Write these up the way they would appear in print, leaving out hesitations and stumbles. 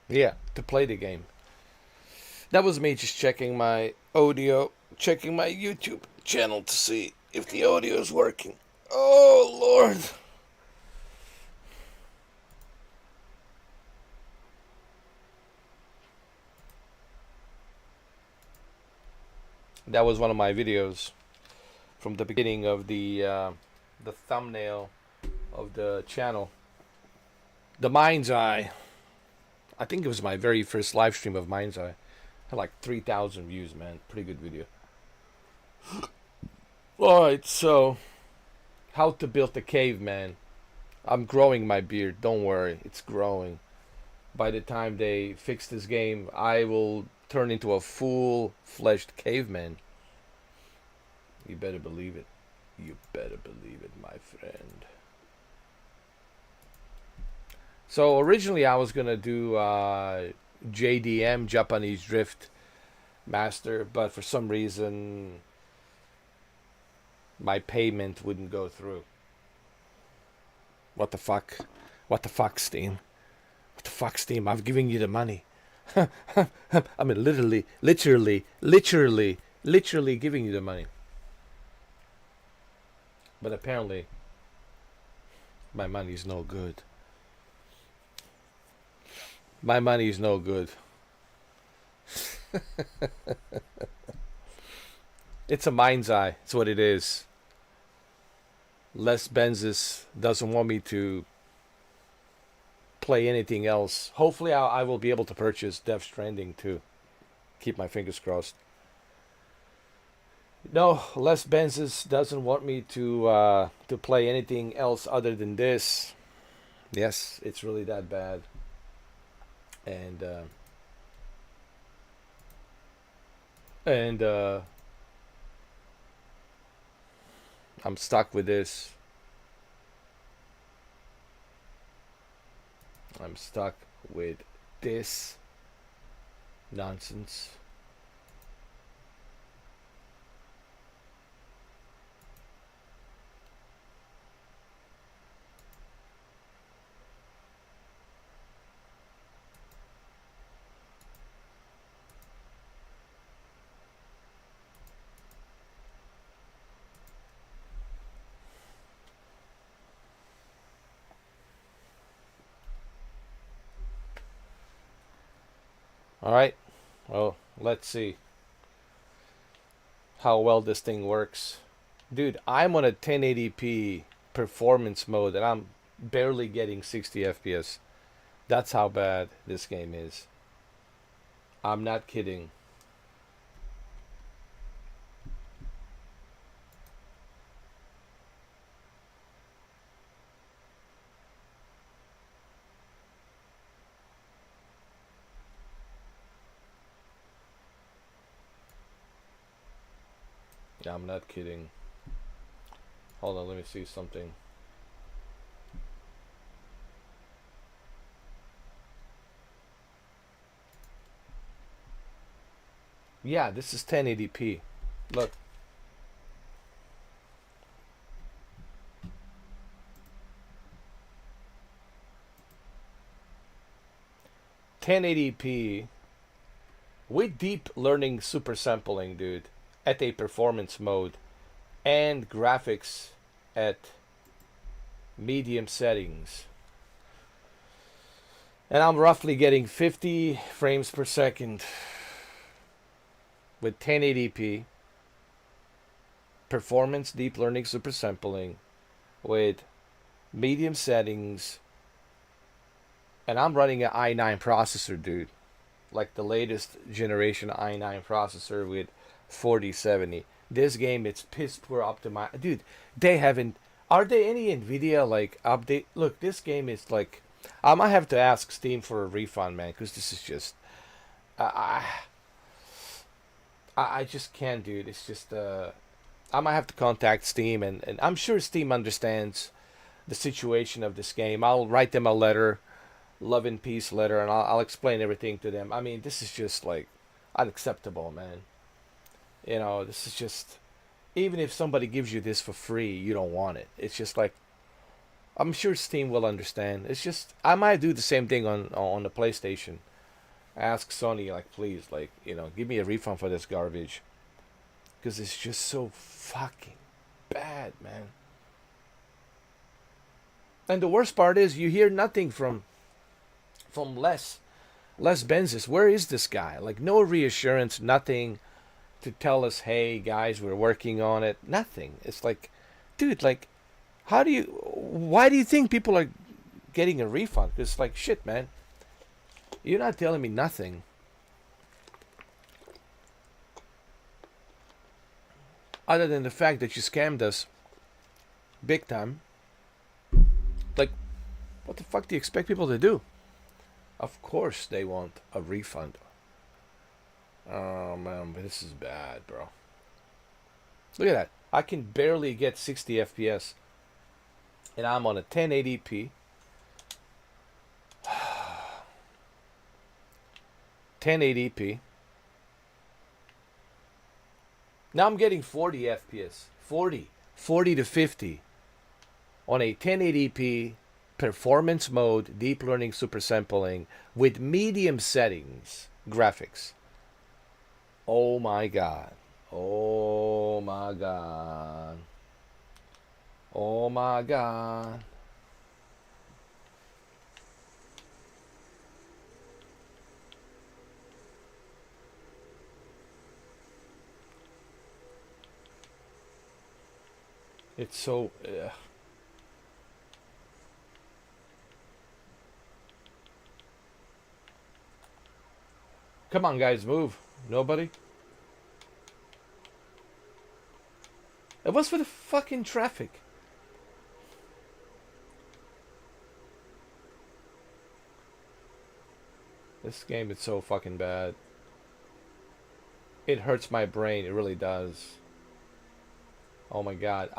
Yeah, to play the game. That was me just checking my audio, checking my YouTube channel to see if the audio is working. Oh, Lord. That was one of my videos from the beginning of the thumbnail of the channel. The Mind's Eye. I think it was my very first live stream of Mind's Eye. Had like 3,000 views, man. Pretty good video. Alright, so how to build a caveman. I'm growing my beard. Don't worry, it's growing. By the time they fix this game, I will turn into a full-fledged caveman. You better believe it. You better believe it, my friend. So originally I was gonna do JDM, Japanese Drift Master, but for some reason my payment wouldn't go through. What the fuck? What the fuck, Steam? What the fuck, Steam? I've given you the money. I mean, literally giving you the money. But apparently, my money's no good. My money's no good. It's a mind's eye. It's what it is. Les Benzis doesn't want me to play anything else. Hopefully, I will be able to purchase Death Stranding too. Keep my fingers crossed. No, Les Benzis doesn't want me to play anything else other than this. Yes, it's really that bad. And and I'm stuck with this. I'm stuck with this nonsense. All right. Well, let's see how well this thing works. Dude, I'm on a 1080p performance mode and I'm barely getting 60 FPS. That's how bad this game is. I'm not kidding. Yeah, I'm not kidding. Hold on, let me see something. Yeah, this is 1080p. Look. (1080p) with deep learning super sampling, dude, at a performance mode and graphics at medium settings. And I'm roughly getting 50 frames per second with 1080p performance deep learning super sampling with medium settings, and I'm running an i9 processor, dude, like the latest generation i9 processor with 4070. This game, it's piss poor optimized, dude. They haven't. Are there any Nvidia like update? Look, this game is like. I might have to ask Steam for a refund, man, because this is just. I I just can't, dude. It's just. I might have to contact Steam, and I'm sure Steam understands the situation of this game. I'll write them a letter, love and peace letter, and I'll explain everything to them. I mean, this is just like unacceptable, man. You know, this is just. Even if somebody gives you this for free, you don't want it. It's just like I'm sure Steam will understand. It's just I might do the same thing on the PlayStation. Ask Sony, like, please, like, give me a refund for this garbage. Because it's just so fucking bad, man. And the worst part is you hear nothing from Les Benzis. Where is this guy? Like, no reassurance, nothing to tell us, hey guys, we're working on it. Nothing. It's like, dude, like, why do you think people are getting a refund? It's like, shit, man. You're not telling me nothing. Other than the fact that you scammed us big time. Like, what the fuck do you expect people to do? Of course they want a refund. Oh man, but this is bad, bro. Look at that. I can barely get 60 FPS. And I'm on a 1080p. 1080p. Now I'm getting 40 FPS. 40 to 50 on a 1080p performance mode, deep learning super sampling with medium settings graphics. Oh my god. Oh my god. Oh my god. It's so... Come on, guys, move. Nobody? It was for the fucking traffic. This game is so fucking bad. It hurts my brain. It really does. Oh my god.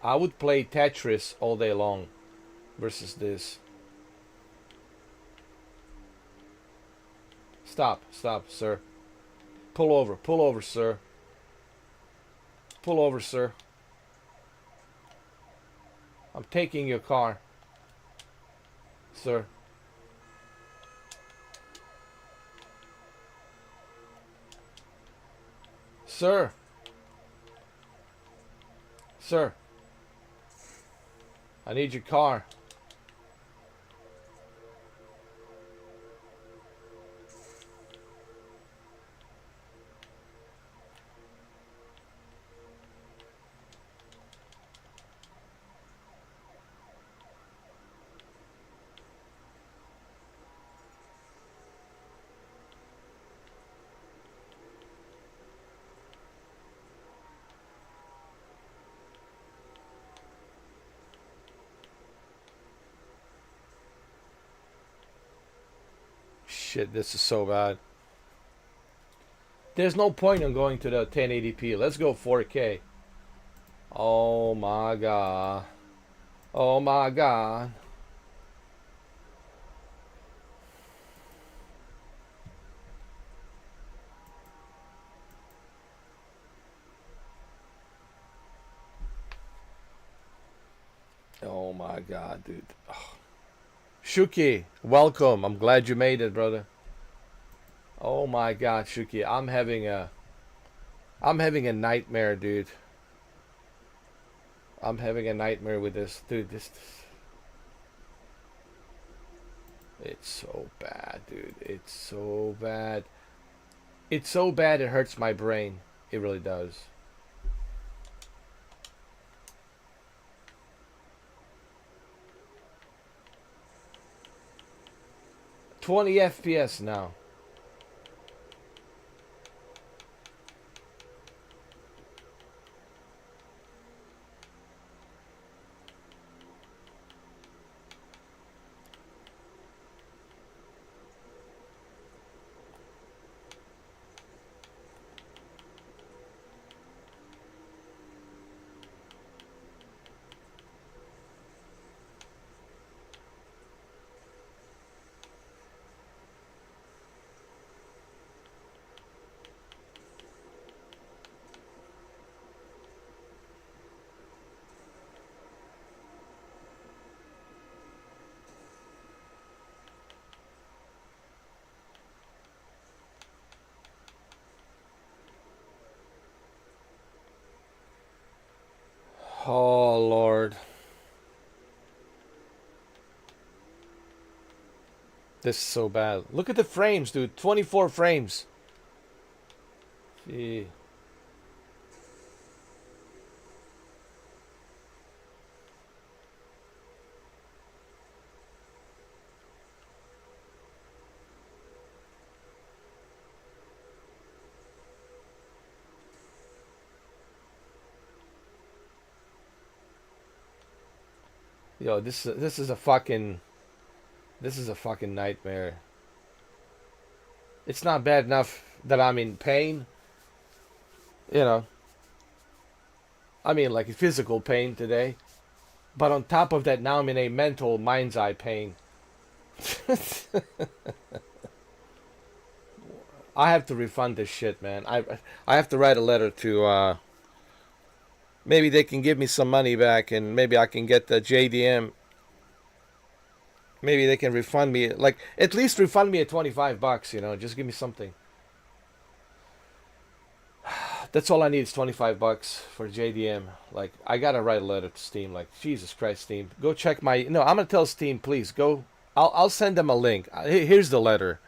I would play Tetris all day long versus this. Stop, sir. Pull over, sir. Pull over, sir. I'm taking your car, sir. Sir. Sir. I need your car. Shit, this is so bad. There's no point in going to the 1080p. Let's go 4K. Oh my god. Oh my god. Oh my god, dude. Oh. Shuki, welcome. I'm glad you made it, brother. Oh my god, Shuki. I'm having a nightmare, dude. I'm having a nightmare with this, dude. This it's so bad, dude. It's so bad. It's so bad it hurts my brain. It really does. $20 FPS now. Oh, Lord. This is so bad. Look at the frames, dude. 24 frames. Gee. Yo, this is a fucking nightmare. It's not bad enough that I'm in pain, you know. I mean, like physical pain today, but on top of that, now I'm in a mental mind's eye pain. I have to refund this shit, man. I have to write a letter to maybe they can give me some money back, and maybe I can get the JDM. Maybe they can refund me, like at least refund me at $25. You know, just give me something. That's all I need is $25 for JDM. Like I gotta write a letter to Steam. Like Jesus Christ, Steam, go check my. No, I'm gonna tell Steam, please go. I'll send them a link. Here's the letter.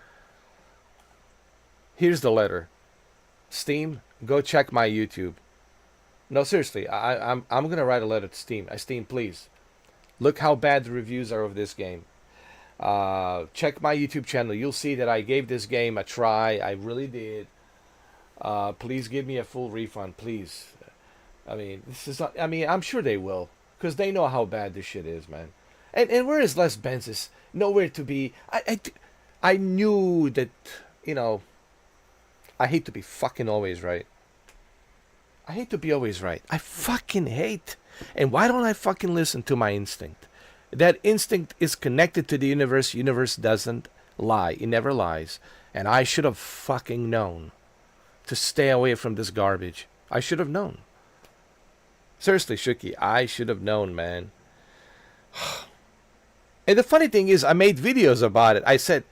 Here's the letter. Steam, go check my YouTube. No, seriously, I'm gonna write a letter to Steam. Steam, please, look how bad the reviews are of this game. Check my YouTube channel. You'll see that I gave this game a try. I really did. Please give me a full refund, please. I mean, this is not. I mean, I'm sure they will, because they know how bad this shit is, man. And where is Les Benzes? Nowhere to be. I knew that. You know. I hate to be fucking always right. I hate to be always right. I fucking hate. And why don't I fucking listen to my instinct? That instinct is connected to the universe. Universe doesn't lie. It never lies. And I should have fucking known to stay away from this garbage. I should have known. Seriously, Shuki, I should have known, man. And the funny thing is, I made videos about it. I said,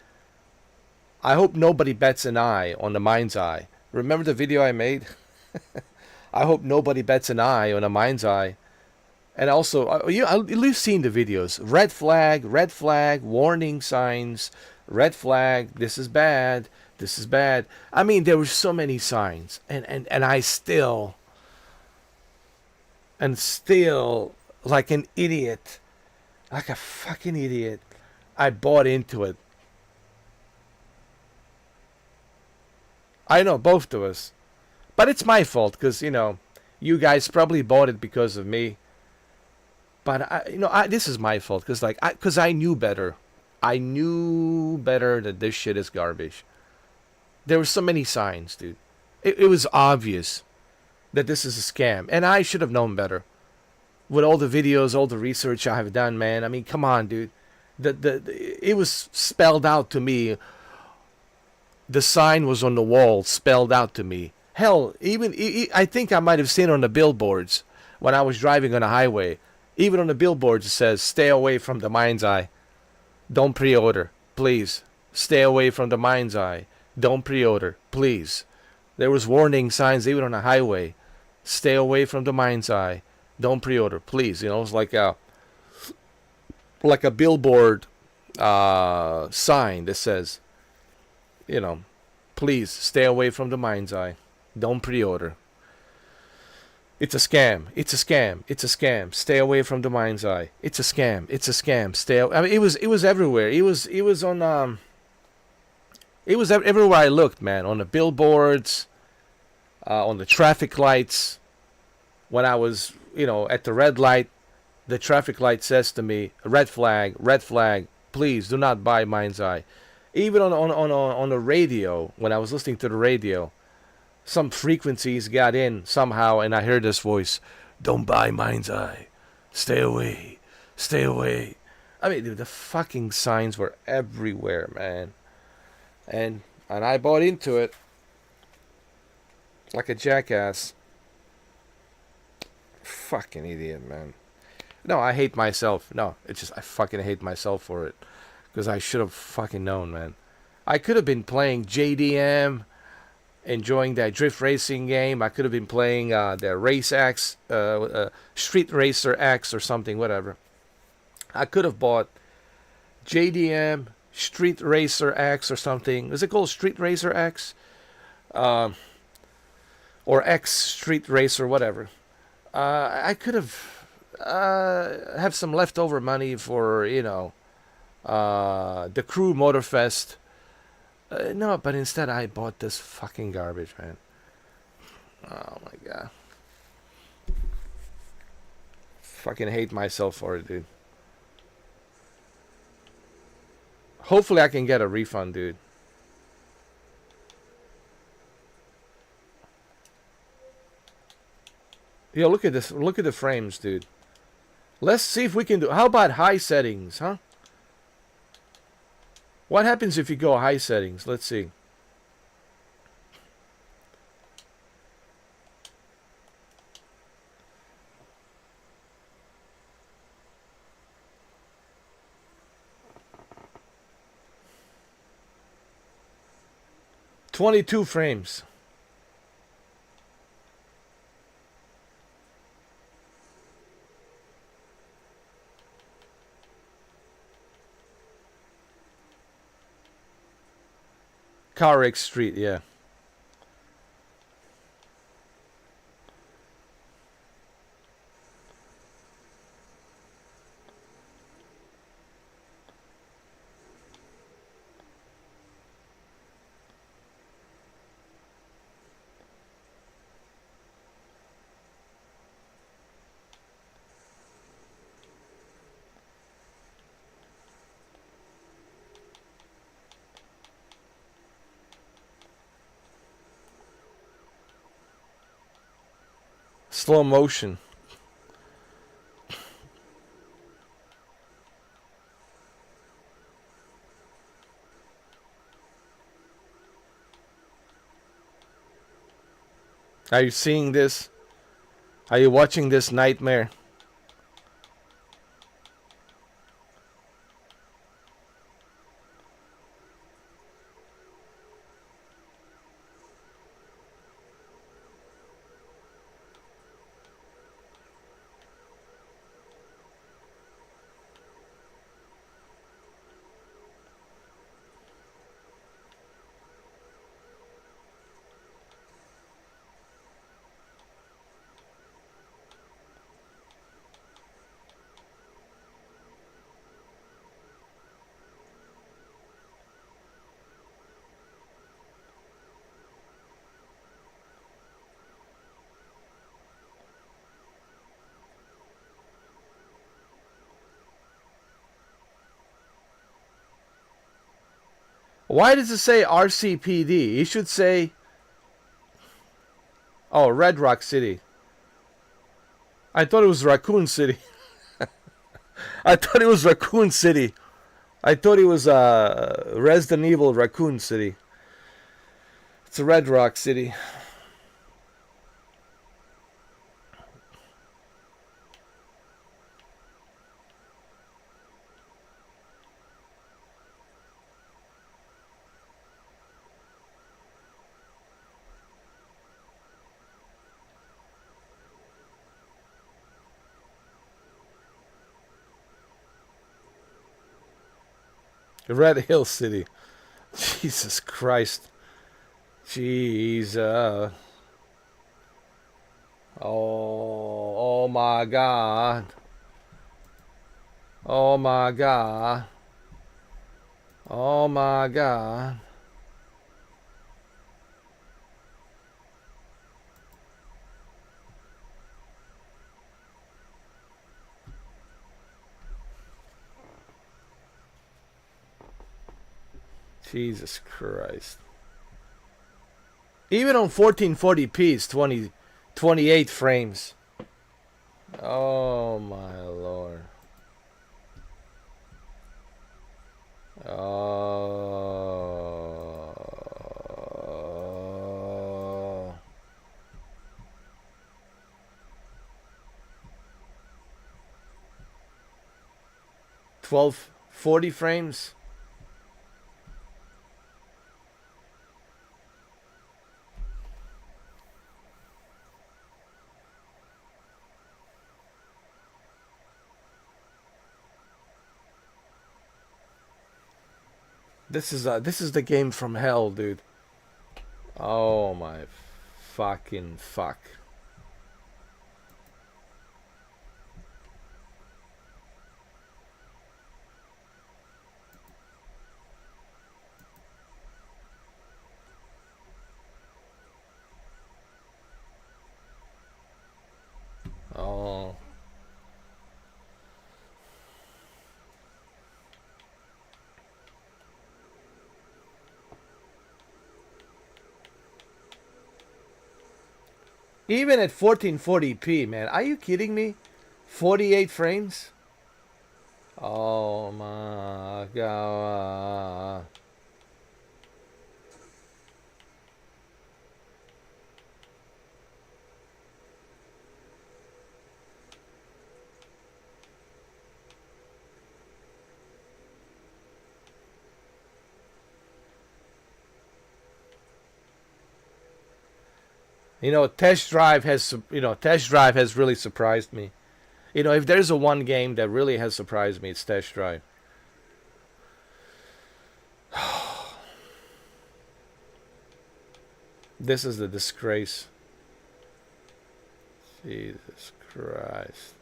I hope nobody bets an eye on the mind's eye. Remember the video I made? I hope nobody bets an eye on a mind's eye. And also, you've seen the videos. Red flag, warning signs, red flag, this is bad, this is bad. I mean, there were so many signs. And I still, like an idiot, like a fucking idiot, I bought into it. I know, both of us. But it's my fault, because, you know, you guys probably bought it because of me. But, this is my fault, because I knew better. I knew better that this shit is garbage. There were so many signs, dude. It was obvious that this is a scam. And I should have known better. With all the videos, all the research I have done, man. I mean, come on, dude. It was spelled out to me. The sign was on the wall, spelled out to me. Hell, I think I might have seen it on the billboards when I was driving on the highway. Even on the billboards it says, stay away from the mind's eye. Don't pre-order, please. Stay away from the mind's eye. Don't pre-order, please. There was warning signs even on the highway. Stay away from the mind's eye. Don't pre-order, please. You know, it's like a billboard sign that says, you know, please stay away from the mind's eye. Don't pre-order. It's a scam. It's a scam. It's a scam. Stay away from the mind's eye. It's a scam. It's a scam. I mean, it was everywhere. It was on it was everywhere I looked, man. On the billboards, on the traffic lights. When I was, at the red light, the traffic light says to me, red flag, please do not buy mind's eye. Even on the radio, when I was listening to the radio, some frequencies got in somehow, and I heard this voice, don't buy mind's eye. Stay away. Stay away. I mean, dude, the fucking signs were everywhere, man. And I bought into it like a jackass. Fucking idiot, man. No, I hate myself. No, it's just I fucking hate myself for it. Because I should have fucking known, man. I could have been playing JDM enjoying that drift racing game. I could have been playing the Race X, Street Racer X or something, whatever. I could have bought JDM Street Racer X or something. Is it called Street Racer X? Or X Street Racer, whatever. I could have some leftover money for, the Crew Motorfest. No, but instead I bought this fucking garbage, man. Oh my god. Fucking hate myself for it, dude. Hopefully I can get a refund, dude. Yo, look at this. Look at the frames, dude. Let's see if we can do... How about high settings, huh? What happens if you go high settings? Let's see. "22 frames. Carrick Street, yeah. Slow motion. Are you seeing this? Are you watching this nightmare? Why does it say RCPD? It should say... Oh, Red Rock City. I thought it was Raccoon City. I thought it was Raccoon City. I thought it was Resident Evil Raccoon City. It's a Red Rock City. Red Hill City. Jesus Christ. Jesus. Oh my God. Oh my God. Oh my God. Jesus Christ. Even on 1440p, it's 28 frames. Oh my Lord. Oh. 1240 frames. This is the game from hell, dude. Oh my fucking fuck. Oh. Even at 1440p, man. Are you kidding me? 48 frames? Oh my god. Test Drive has really surprised me. If there's a one game that really has surprised me, it's Test Drive. This is the disgrace. Jesus Christ.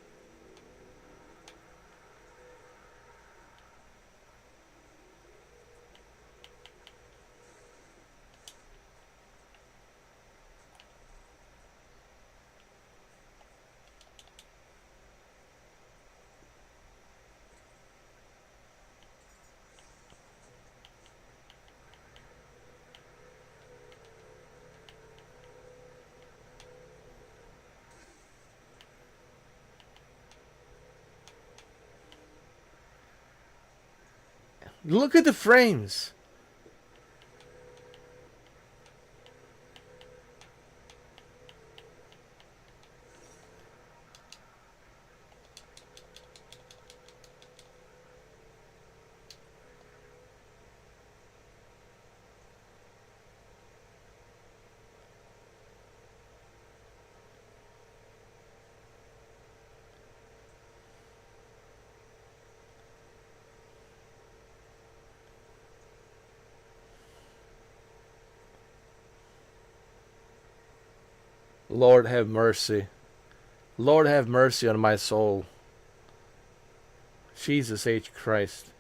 Look at the frames. Lord have mercy. Lord have mercy on my soul. Jesus H. Christ.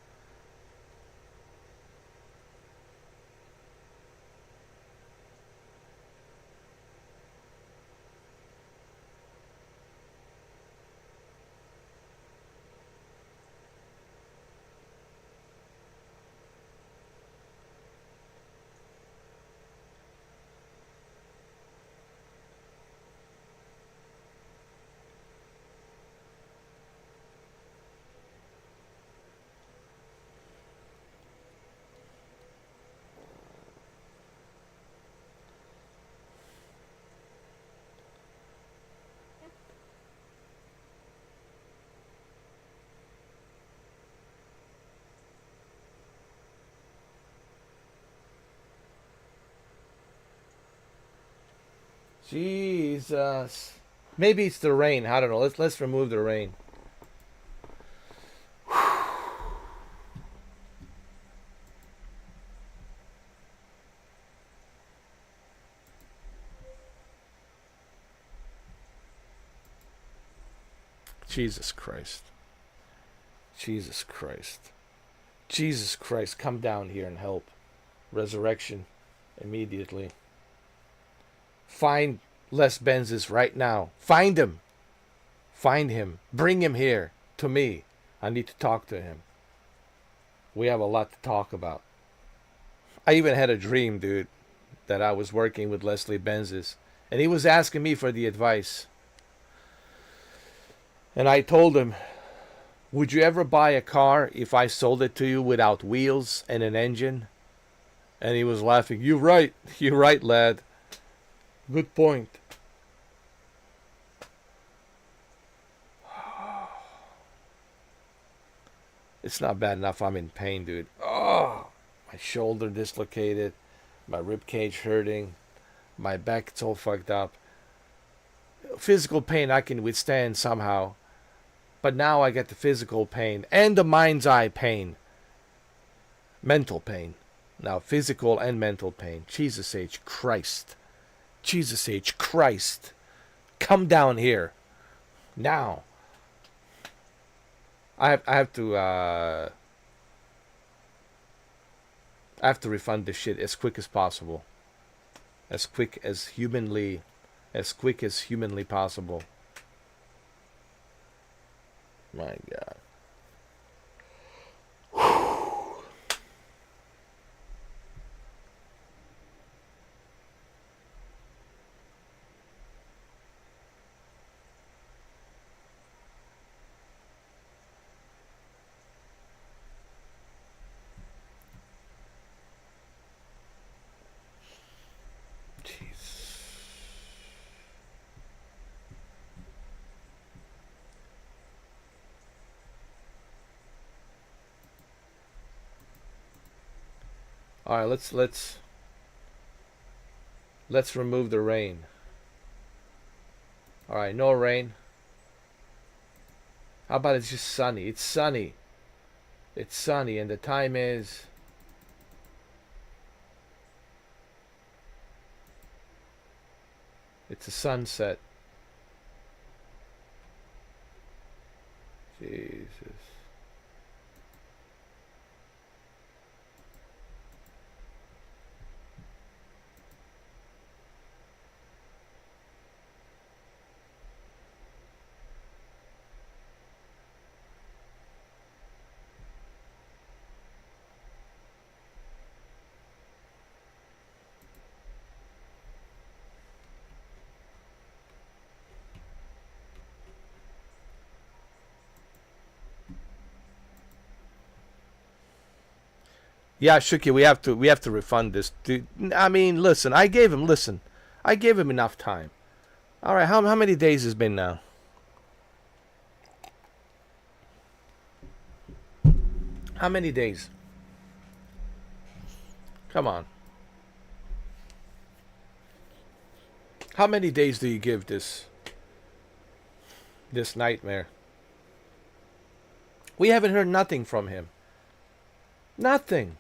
Jesus. Maybe it's the rain. I don't know. Let's remove the rain. Jesus Christ. Jesus Christ. Jesus Christ, come down here and help. Resurrection immediately. Find Les Benzes right now. Find him. Find him. Bring him here to me. I need to talk to him. We have a lot to talk about. I even had a dream, dude, that I was working with Leslie Benzes, and he was asking me for the advice. And I told him, would you ever buy a car if I sold it to you without wheels and an engine? And he was laughing. You're right, lad. Good point. It's not bad enough I'm in pain, dude. Oh, my shoulder dislocated, my rib cage hurting, my back it's all fucked up. Physical pain I can withstand somehow. But now I get the physical pain and the mind's eye pain. Mental pain. Now, physical and mental pain. Jesus H. Christ. Jesus H. Christ. Come down here. Now. I have to refund this shit as quick as possible. As quick as humanly possible. My God. All right, let's remove the rain. All right, no rain. How about it's just sunny? It's sunny. It's sunny, and the time is. It's a sunset. Jesus. Yeah, Shuki, we have to refund this. Dude, I mean, listen, I gave him enough time. All right, how many days has been now? How many days? Come on. How many days do you give this nightmare? We haven't heard nothing from him. Nothing.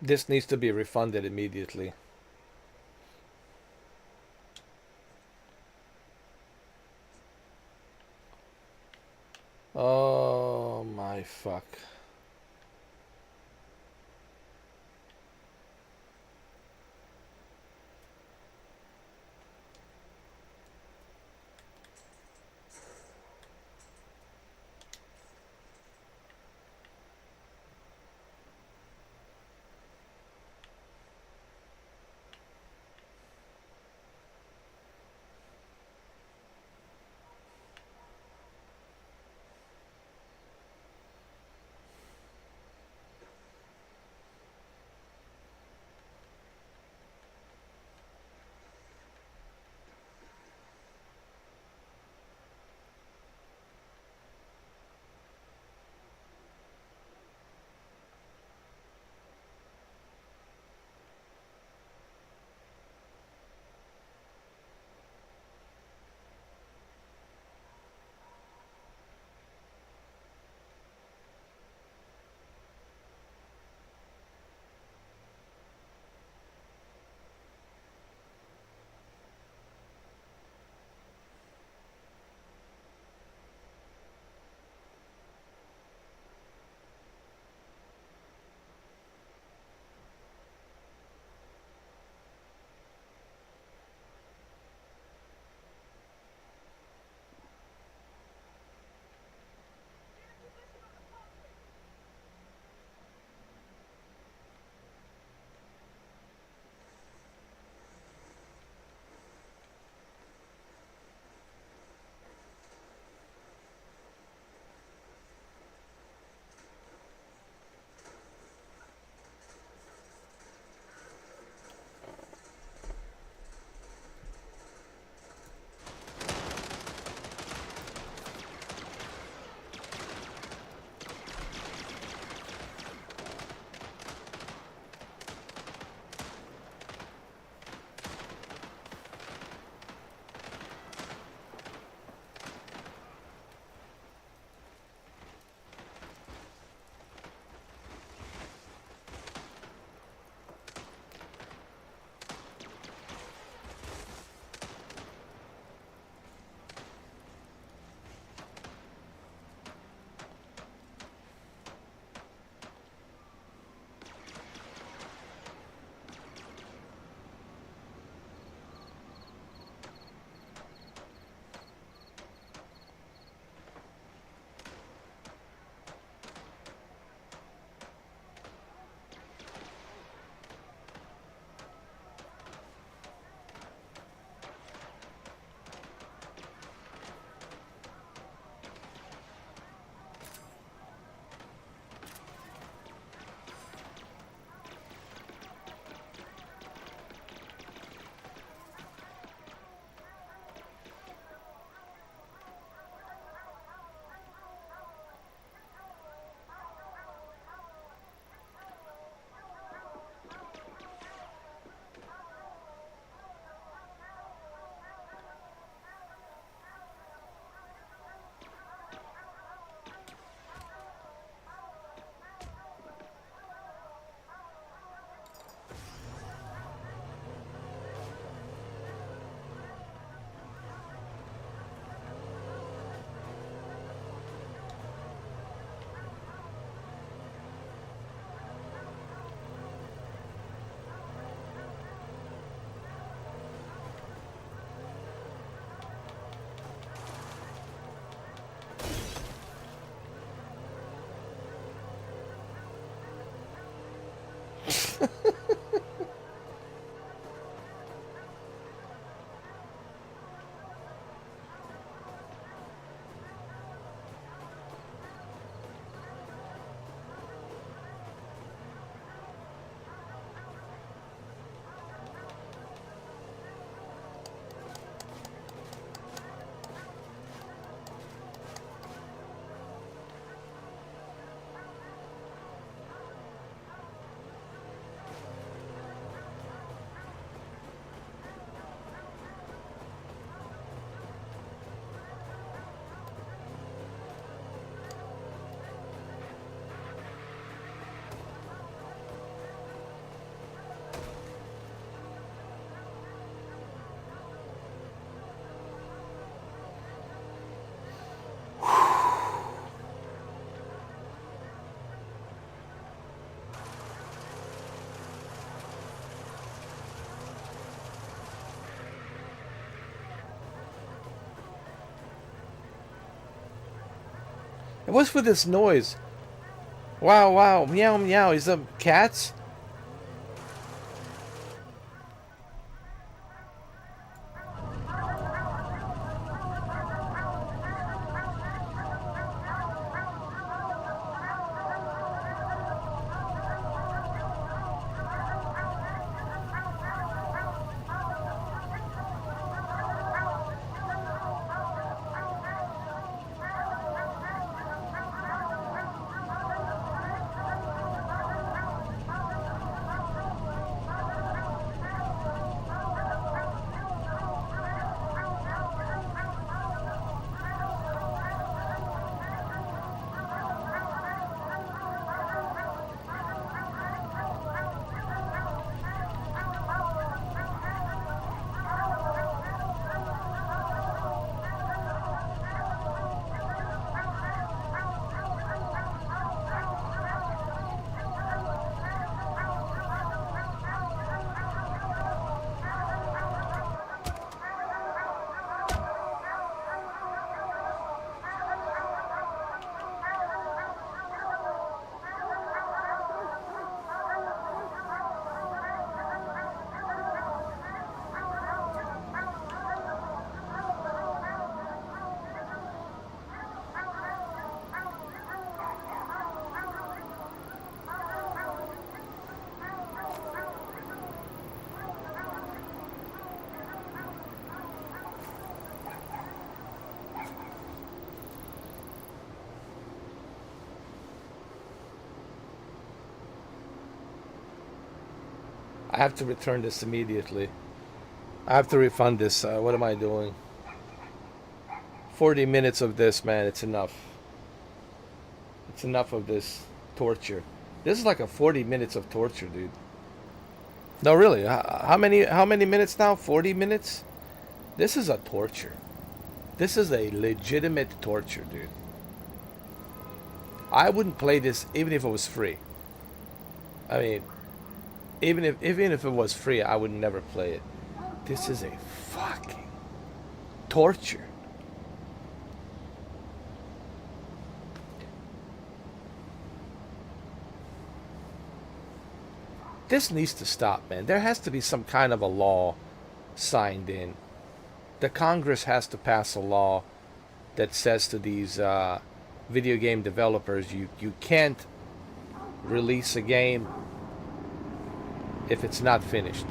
This needs to be refunded immediately. Oh my fuck. What's with this noise? Wow, wow, meow, meow. Is that cats? I have to return this immediately. I have to refund this. What am I doing? 40 minutes of this, man. It's enough. It's enough of this torture. This is like a 40 minutes of torture, dude. No, really. How many minutes now? 40 minutes? This is a torture. This is a legitimate torture, dude. I wouldn't play this even if it was free. I mean, even if it was free, I would never play it. This is a fucking torture. This needs to stop, man. There has to be some kind of a law signed in. The Congress has to pass a law that says to these video game developers, you can't release a game if it's not finished.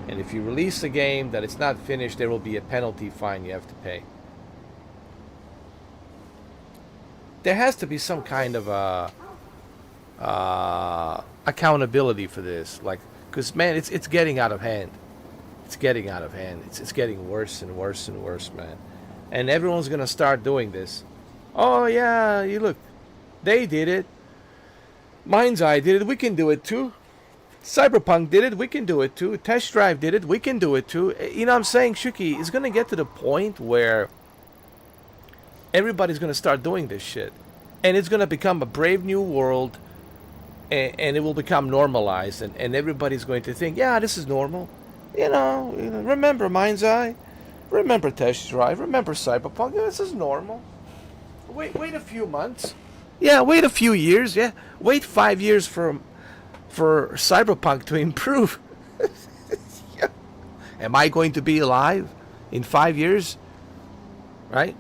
And if you release a game that it's not finished, there will be a penalty fine you have to pay. There has to be some kind of accountability for this, like, because man, it's getting out of hand. It's getting out of hand. It's getting worse and worse and worse, man. And everyone's gonna start doing this. Oh yeah, you look, they did it. MINDSEYE did it. We can do it too. Cyberpunk did it. We can do it too. Test Drive did it. We can do it too. You know what I'm saying, Shuki? It's gonna get to the point where everybody's gonna start doing this shit, and it's gonna become a brave new world. And it will become normalized, and everybody's going to think, yeah, this is normal. You know, remember MINDSEYE, remember Test Drive, remember Cyberpunk. Yeah, this is normal. Wait a few months. Yeah, wait a few years. Yeah, wait 5 years for Cyberpunk to improve. Yeah. Am I going to be alive in 5 years? Right?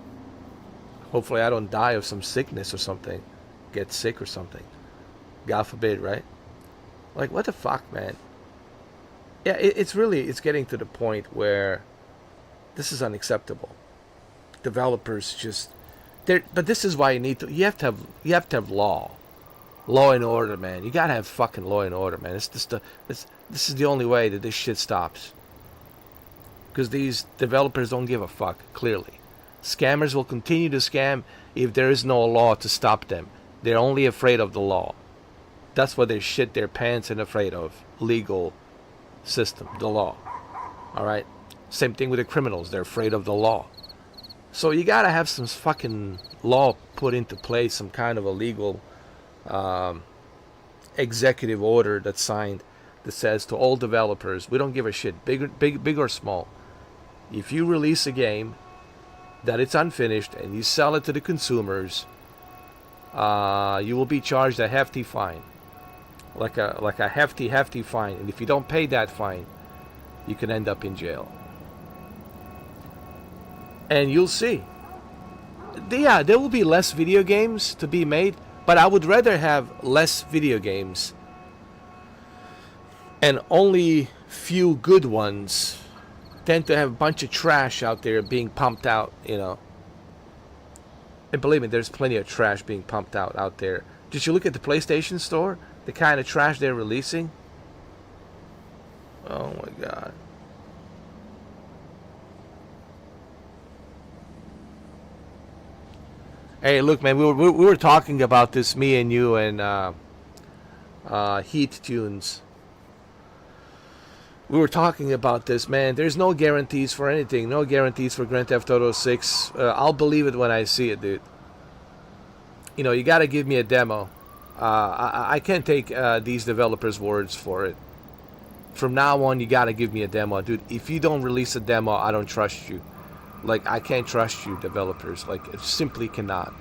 Hopefully I don't die of some sickness or something, get sick or something. God forbid, right? Like, what the fuck, man? Yeah, it's getting to the point where this is unacceptable. Developers just, but this is why you have to have law and order, man. You gotta have fucking law and order, man. This is the only way that this shit stops. Because these developers don't give a fuck. Clearly, scammers will continue to scam if there is no law to stop them. They're only afraid of the law. That's what they shit their pants and afraid of. Legal system, the law. All right? Same thing with the criminals. They're afraid of the law. So you got to have some fucking law put into place, some kind of a legal executive order that's signed that says to all developers, we don't give a shit, big or small. If you release a game that it's unfinished and you sell it to the consumers, you will be charged a hefty fine, like a hefty fine. And if you don't pay that fine, you can end up in jail. And you'll see. Yeah, there will be less video games to be made, but I would rather have less video games and only few good ones than to have a bunch of trash out there being pumped out, you know. And believe me, there's plenty of trash being pumped out there. Did you look at the PlayStation Store? The kind of trash they're releasing? Oh my God. Hey, look, man, we were talking about this, me and you and Heat Tunes. We were talking about this, man. There's no guarantees for anything. No guarantees for Grand Theft Auto 6. I'll believe it when I see it, dude. You know, you got to give me a demo. I can't take these developers' words for it. From now on, you got to give me a demo, dude. If you don't release a demo, I don't trust you. Like, I can't trust you, developers. Like, it simply cannot.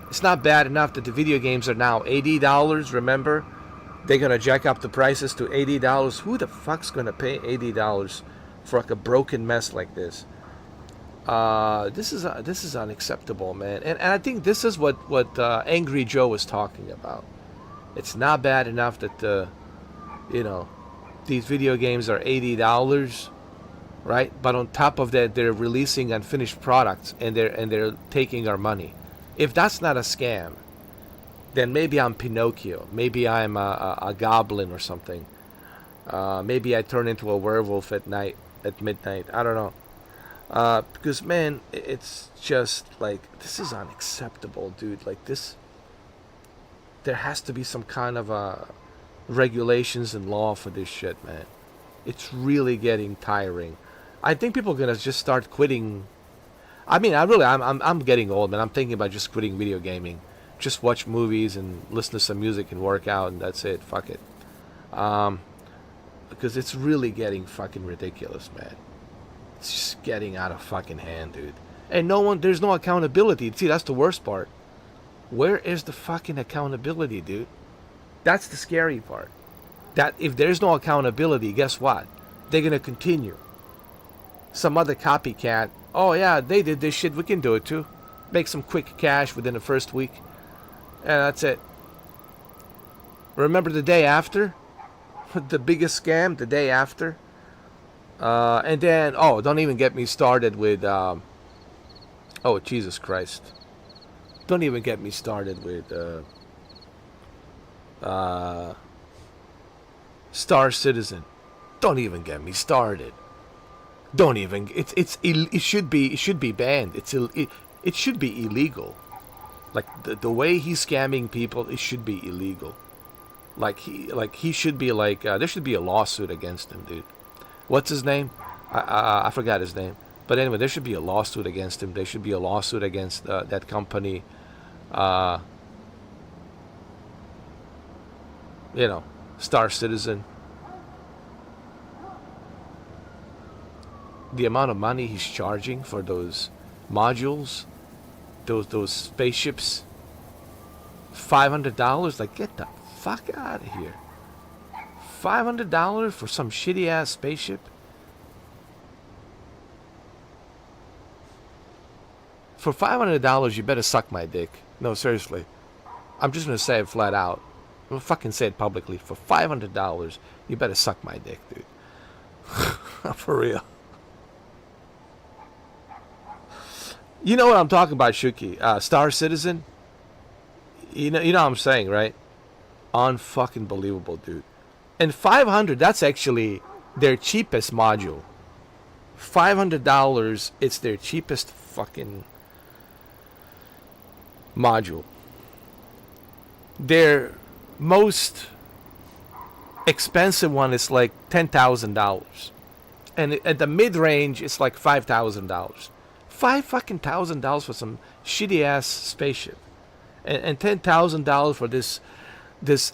It's not bad enough that the video games are now $80, remember? They're going to jack up the prices to $80. Who the fuck's going to pay $80 for like a broken mess like this? This is unacceptable, man. And I think this is what Angry Joe was talking about. It's not bad enough that, you know, these video games are $80. Right, but on top of that, they're releasing unfinished products, and they're taking our money. If that's not a scam, then maybe I'm Pinocchio. Maybe I'm a goblin or something. Maybe I turn into a werewolf at midnight. I don't know. Because man, it's just like, this is unacceptable, dude. Like this, there has to be some kind of regulations and law for this shit, man. It's really getting tiring. I think people are gonna just start quitting. I mean, I'm getting old, man. I'm thinking about just quitting video gaming. Just watch movies and listen to some music and work out, and that's it. Fuck it. Because it's really getting fucking ridiculous, man. It's just getting out of fucking hand, dude. And there's no accountability. See, that's the worst part. Where is the fucking accountability, dude? That's the scary part. That if there's no accountability, guess what? They're gonna continue. Some other copycat. Oh yeah, they did this shit. We can do it too. Make some quick cash within the first week, and that's it. Remember the day after? The biggest scam. The day after. And then don't even get me started with. Oh Jesus Christ! Don't even get me started with. Star Citizen. Don't even get me started. Don't even. It should be banned. It should be illegal. Like the way he's scamming people, it should be illegal. Like he should be like there should be a lawsuit against him, dude. What's his name? I forgot his name. But anyway, there should be a lawsuit against him. There should be a lawsuit against that company. You know, Star Citizen. The amount of money he's charging for those modules, those spaceships, $500. Like, get the fuck out of here. $500 for some shitty ass spaceship. For $500, you better suck my dick. No, seriously. I'm just gonna say it flat out. I'm gonna fucking say it publicly. For $500, you better suck my dick, dude. For real. You know what I'm talking about, Shuki? Star Citizen. You know what I'm saying, right? Unfucking believable, dude. And $500, that's actually their cheapest module. $500, it's their cheapest fucking module. Their most expensive one is like $10,000. And at the mid-range, it's like $5,000. $5,000 for some shitty ass spaceship, and $10,000 for this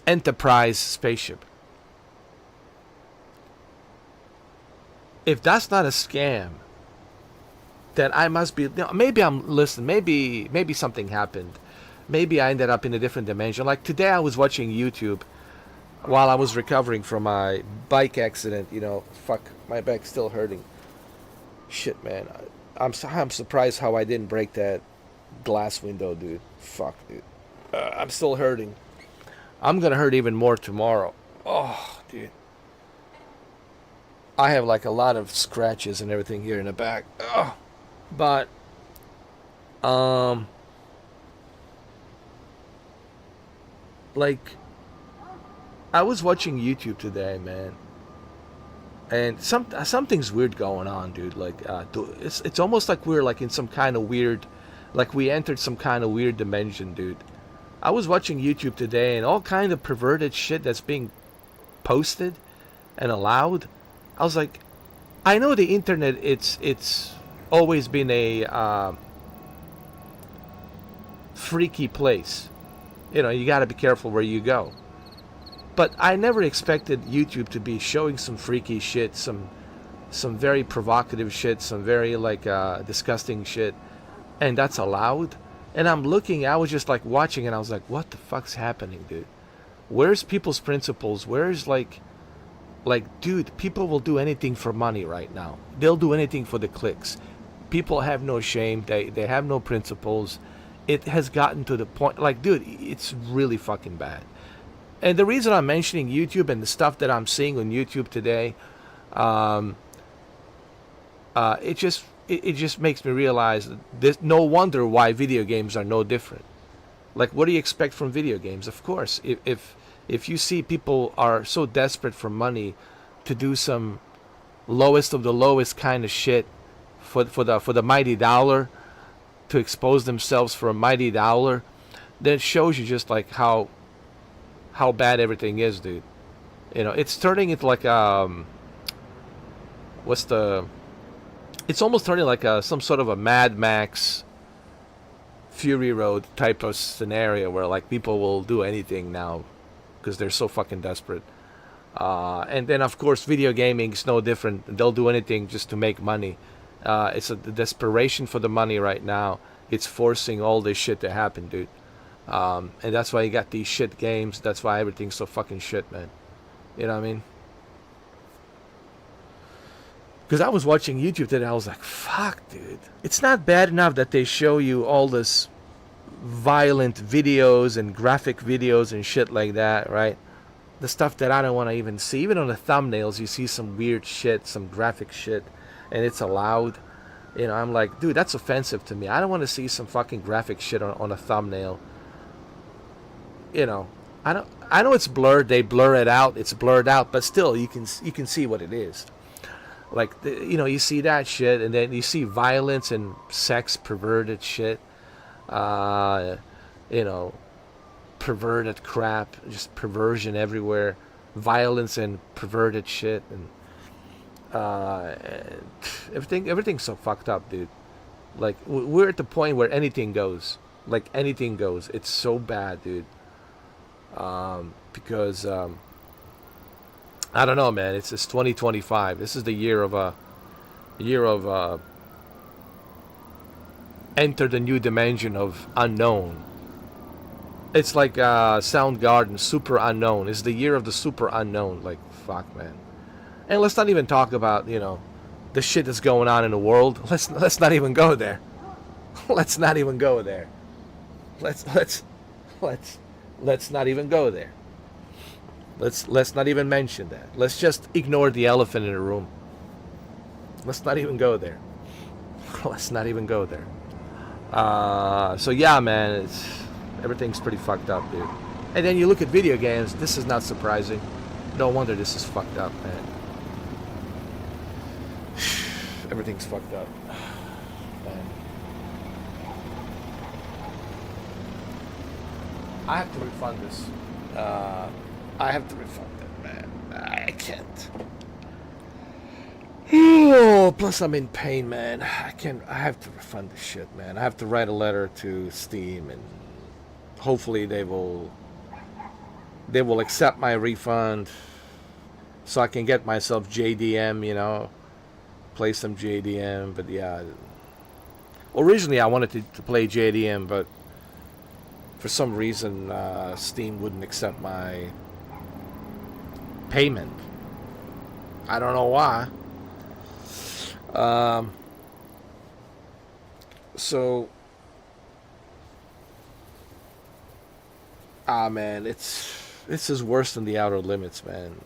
Enterprise spaceship. If that's not a scam, then I must be. Maybe I'm listening. Maybe something happened. maybe I ended up in a different dimension. Like today, I was watching YouTube while I was recovering from my bike accident. Fuck, my back's still hurting. Shit, man. I'm surprised how I didn't break that glass window, dude. Fuck, dude. I'm still hurting. I'm gonna hurt even more tomorrow. Oh, dude. I have like a lot of scratches and everything here in the back. Oh, but like I was watching YouTube today, man, and something's weird going on, dude. Like, it's almost like we're like in some kind of weird, like we entered some kind of weird dimension, dude. I was watching YouTube today, and all kind of perverted shit that's being posted and allowed. I was like, I know the internet. It's always been a freaky place. You got to be careful where you go. But I never expected YouTube to be showing some freaky shit, some very provocative shit, some very like disgusting shit, and that's allowed. And I'm looking, I was just like watching, and I was like, what the fuck's happening, dude? Where's people's principles? Where's like, dude, people will do anything for money right now. They'll do anything for the clicks. People have no shame. They have no principles. It has gotten to the point, like, dude, it's really fucking bad. And the reason I'm mentioning YouTube and the stuff that I'm seeing on YouTube today, it just makes me realize that there's no wonder why video games are no different. Like, what do you expect from video games? Of course, if you see people are so desperate for money to do some lowest of the lowest kind of shit for the mighty dollar, to expose themselves for a mighty dollar, then it shows you just like how bad everything is, dude. It's turning into like it's almost turning like some sort of a Mad Max Fury Road type of scenario where like people will do anything now because they're so fucking desperate. And then of course video gaming is no different. They'll do anything just to make money. It's the desperation for the money right now. It's forcing all this shit to happen, dude. And that's why you got these shit games. That's why everything's so fucking shit, man. You know what I mean? Because I was watching YouTube today, I was like, fuck, dude. It's not bad enough that they show you all this violent videos and graphic videos and shit like that, right? The stuff that I don't want to even see. Even on the thumbnails, you see some weird shit, some graphic shit, and it's allowed. I'm like, dude, that's offensive to me. I don't want to see some fucking graphic shit on a thumbnail. I know it's blurred. They blur it out. It's blurred out, but still, you can see what it is. Like, you see that shit, and then you see violence and sex, perverted shit. Perverted crap, just perversion everywhere, violence and perverted shit, and everything's so fucked up, dude. Like, we're at the point where anything goes. Like, anything goes. It's so bad, dude. Because I don't know, man. It's 2025. This is the year of enter the new dimension of unknown. It's like Soundgarden, super unknown. It's the year of the super unknown. Like, fuck, man. And let's not even talk about the shit that's going on in the world. Let's not even go there. Let's not even go there. Let's not even go there. Let's not even mention that. Let's just ignore the elephant in the room. Let's not even go there. Let's not even go there. So yeah, man, everything's pretty fucked up, dude. And then you look at video games. This is not surprising. No wonder this is fucked up, man. Everything's fucked up, man. I have to refund this. I have to refund it, man. I can't. Oh, plus I'm in pain, man. I have to refund this shit, man. I have to write a letter to Steam, and hopefully they will accept my refund, so I can get myself JDM, play some JDM. But yeah, originally I wanted to play JDM, but For some reason, Steam wouldn't accept my payment. I don't know why. Um, so, man, this is worse than the Outer Limits, man.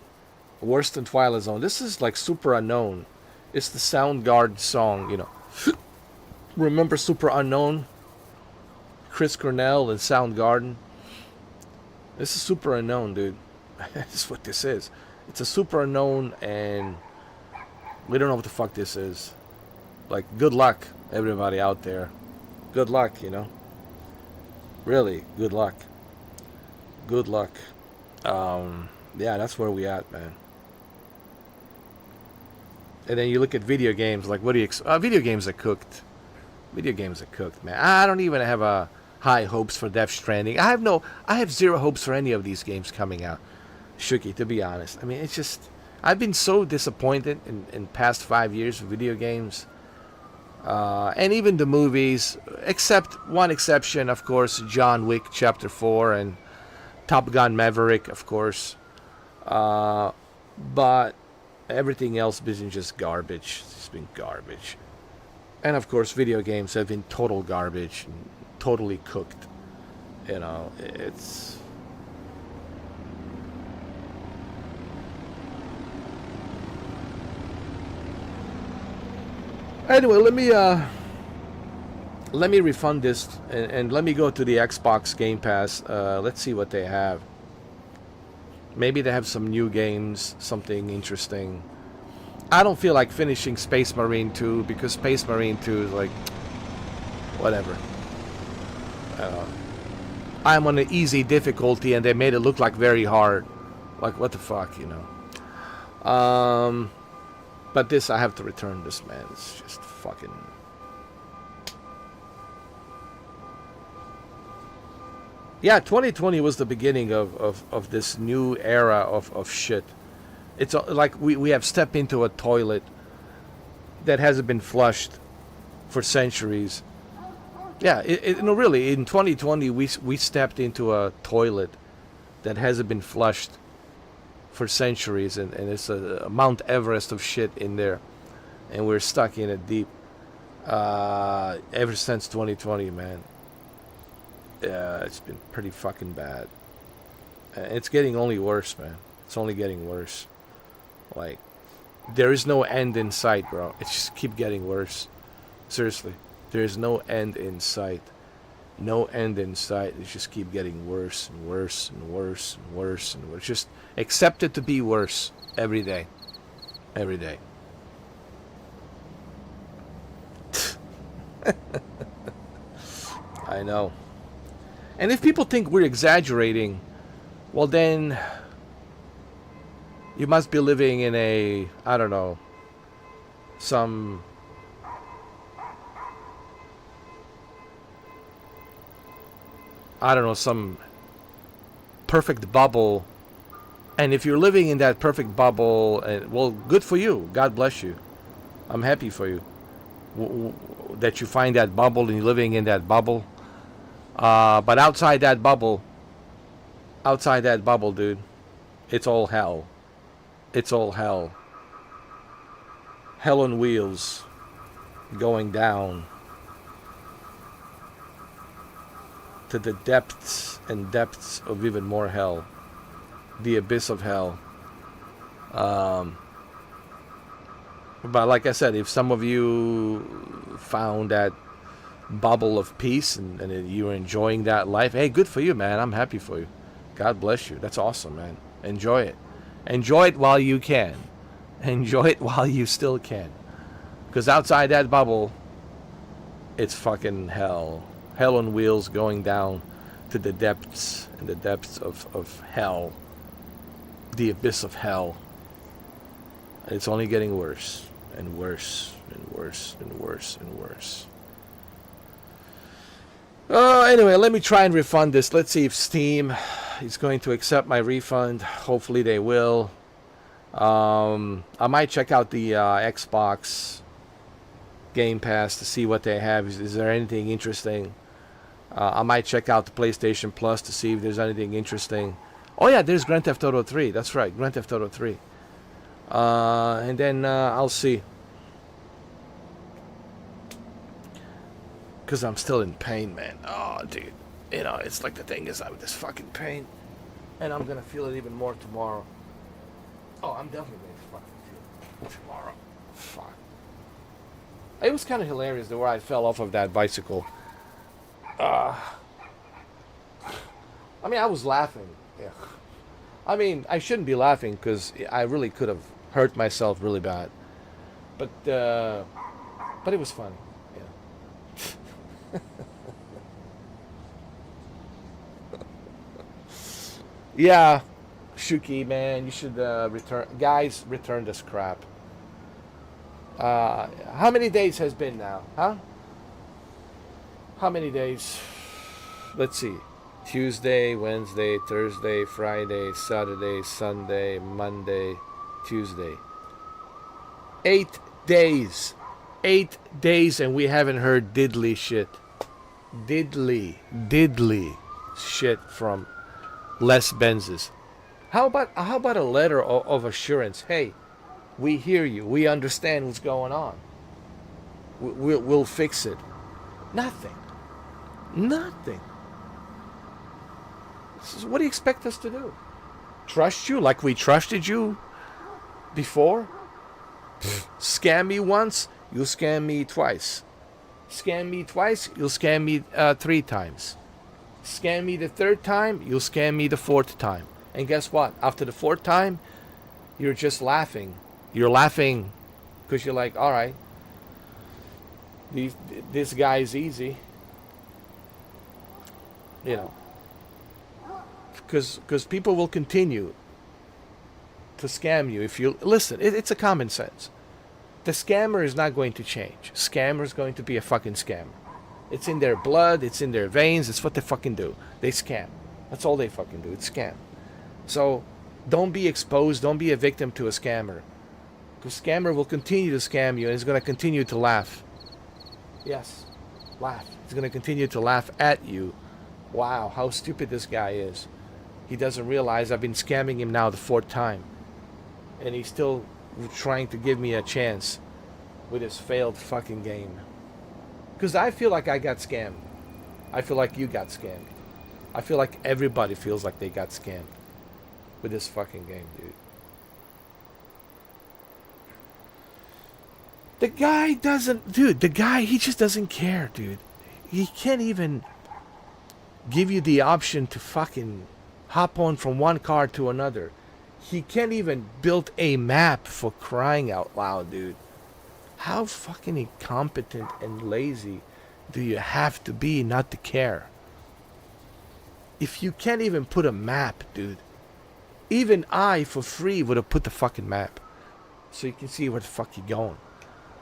Worse than Twilight Zone. This is like Super Unknown. It's the Soundgarden song, you know. Remember Super Unknown? Chris Cornell and Soundgarden. This is Super Unknown, dude. That's what this is. It's a Super Unknown, and we don't know what the fuck this is. Like, good luck, everybody out there. Good luck, you know. Really, good luck. Good luck. Yeah, that's where we at, man. And then you look at video games, like, what do you... video games are cooked. Video games are cooked, man. I don't even have high hopes for Death Stranding. I have zero hopes for any of these games coming out. Shuki, to be honest. I mean, it's just... I've been so disappointed in past 5 years of video games. And even the movies, except one exception, of course, John Wick Chapter 4 and Top Gun Maverick, of course. But everything else has been just garbage. It's just been garbage. And of course, video games have been total garbage, and totally cooked. You know, it's... Anyway, let me refund this and let me go to the Xbox Game Pass. Let's see what they have. Maybe they have some new games, something interesting. I don't feel like finishing Space Marine 2 because Space Marine 2 is like, whatever. I'm on an easy difficulty and they made it look like very hard. Like, what the fuck, you know. But this, I have to return this, man. It's just fucking... Yeah, 2020 was the beginning of this new era of shit. It's like we have stepped into a toilet that hasn't been flushed for centuries. Yeah, no, really, in 2020 we stepped into a toilet that hasn't been flushed for centuries, and it's a Mount Everest of shit in there, and we're stuck in it deep ever since 2020, man. It's been pretty fucking bad. It's getting only worse, man. It's only getting worse. Like, there is no end in sight, bro. It just keep getting worse. Seriously, there is no end in sight. No end in sight. It just keep getting worse and worse and worse and worse and worse. Just accept it to be worse every day. Every day. I know. And if people think we're exaggerating, well then you must be living in a, I don't know, some some perfect bubble. And if you're living in that perfect bubble, well, good for you. God bless you. I'm happy for you that you find that bubble and you're living in that bubble. But outside that bubble, dude, it's all hell. It's all hell. Hell on wheels, going down to the depths and depths of even more hell. The abyss of hell. But like I said, if some of you found that bubble of peace and you're enjoying that life, hey, good for you, man. I'm happy for you. God bless you. That's awesome, man. Enjoy it. Enjoy it while you can. Enjoy it while you still can. Because outside that bubble, it's fucking hell. Hell on wheels going down to the depths and the depths of hell. The abyss of hell. And it's only getting worse and worse and worse and worse and worse. Anyway, let me try and refund this. Let's see if Steam is going to accept my refund. Hopefully they will. I might check out the Xbox Game Pass to see what they have. Is there anything interesting? I might check out the PlayStation Plus to see if there's anything interesting. Oh yeah, there's Grand Theft Auto 3. That's right, Grand Theft Auto 3. And then I'll see. Because I'm still in pain, man. Oh, dude. You know, it's like the thing is, I'm in this fucking pain. And I'm going to feel it even more tomorrow. Oh, I'm definitely going to fucking feel it tomorrow. Fuck. It was kind of hilarious the way I fell off of that bicycle. I mean, I was laughing. Yeah. I mean, I shouldn't be laughing because I really could have hurt myself really bad. But it was funny. Yeah. Yeah, Shuki, man, you should return. Guys, return this crap. How many days has been now? Huh? How many days? Let's see. Tuesday, Wednesday, Thursday, Friday, Saturday, Sunday, Monday, Tuesday. 8 days. 8 days and we haven't heard diddly shit. Diddly shit from Les Benzes. How about a letter of assurance? Hey, we hear you. We understand what's going on. We'll fix it. Nothing. What do you expect us to do? Trust you like we trusted you before? Scam me once, you'll scam me twice. Scam me twice, you'll scam me 3 times. Scam me the 3rd time, you'll scam me the 4th time. And guess what? After the 4th time, you're just laughing. You're laughing because you're like, all right, this guy's easy. You know. Because people will continue to scam you if you listen. It's a common sense. The scammer is not going to change. Scammer is going to be a fucking scammer. It's in their blood. It's in their veins. It's what they fucking do. They scam. That's all they fucking do. It's scam. So don't be exposed. Don't be a victim to a scammer. Because scammer will continue to scam you and is going to continue to laugh. Yes, laugh. He's going to continue to laugh at you. Wow, how stupid this guy is. He doesn't realize I've been scamming him now the 4th time. And he's still trying to give me a chance with his failed fucking game. Because I feel like I got scammed. I feel like you got scammed. I feel like everybody feels like they got scammed with this fucking game, dude. The guy doesn't... Dude, the guy, he just doesn't care, dude. He can't even give you the option to fucking hop on from one car to another. He can't even build a map, for crying out loud, dude. How fucking incompetent and lazy do you have to be not to care? If you can't even put a map, dude. Even I, for free, would have put the fucking map. So you can see where the fuck you're going.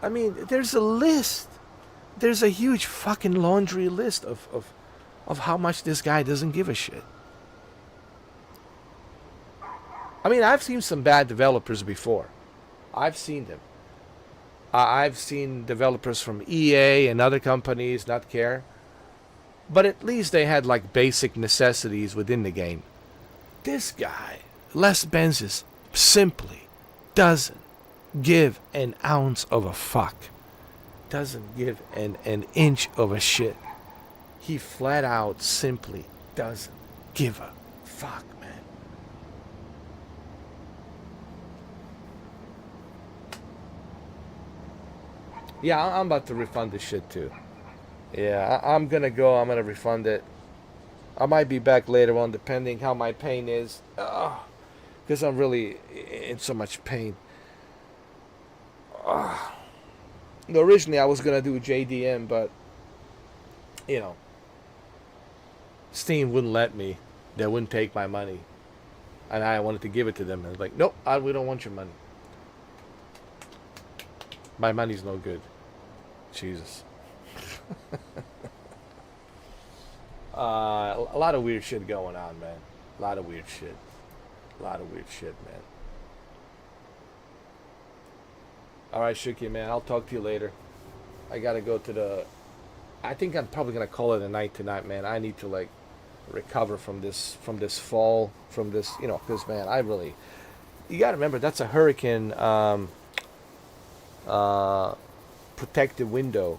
I mean, there's a list. There's a huge fucking laundry list of how much this guy doesn't give a shit. I mean, I've seen some bad developers before. I've seen them. I've seen developers from EA and other companies not care. But at least they had like basic necessities within the game. This guy, Les Benzes, simply doesn't give an ounce of a fuck. Doesn't give an inch of a shit. He flat out simply doesn't give a fuck, man. Yeah, I'm about to refund this shit too. Yeah, I'm gonna go. I'm gonna refund it. I might be back later on, depending how my pain is. Because I'm really in so much pain. Originally, I was gonna do JDM, but you know, Steam wouldn't let me. They wouldn't take my money, and I wanted to give it to them. And I was like, nope, we don't want your money. My money's no good. Jesus. A lot of weird shit going on, man. A lot of weird shit, man. Alright, Shuki, man. I'll talk to you later. I gotta go to the I think I'm probably gonna call it a night tonight, man. I need to like recover from this fall, from this, you know, because man, I really, you gotta remember that's a hurricane uh, protective window.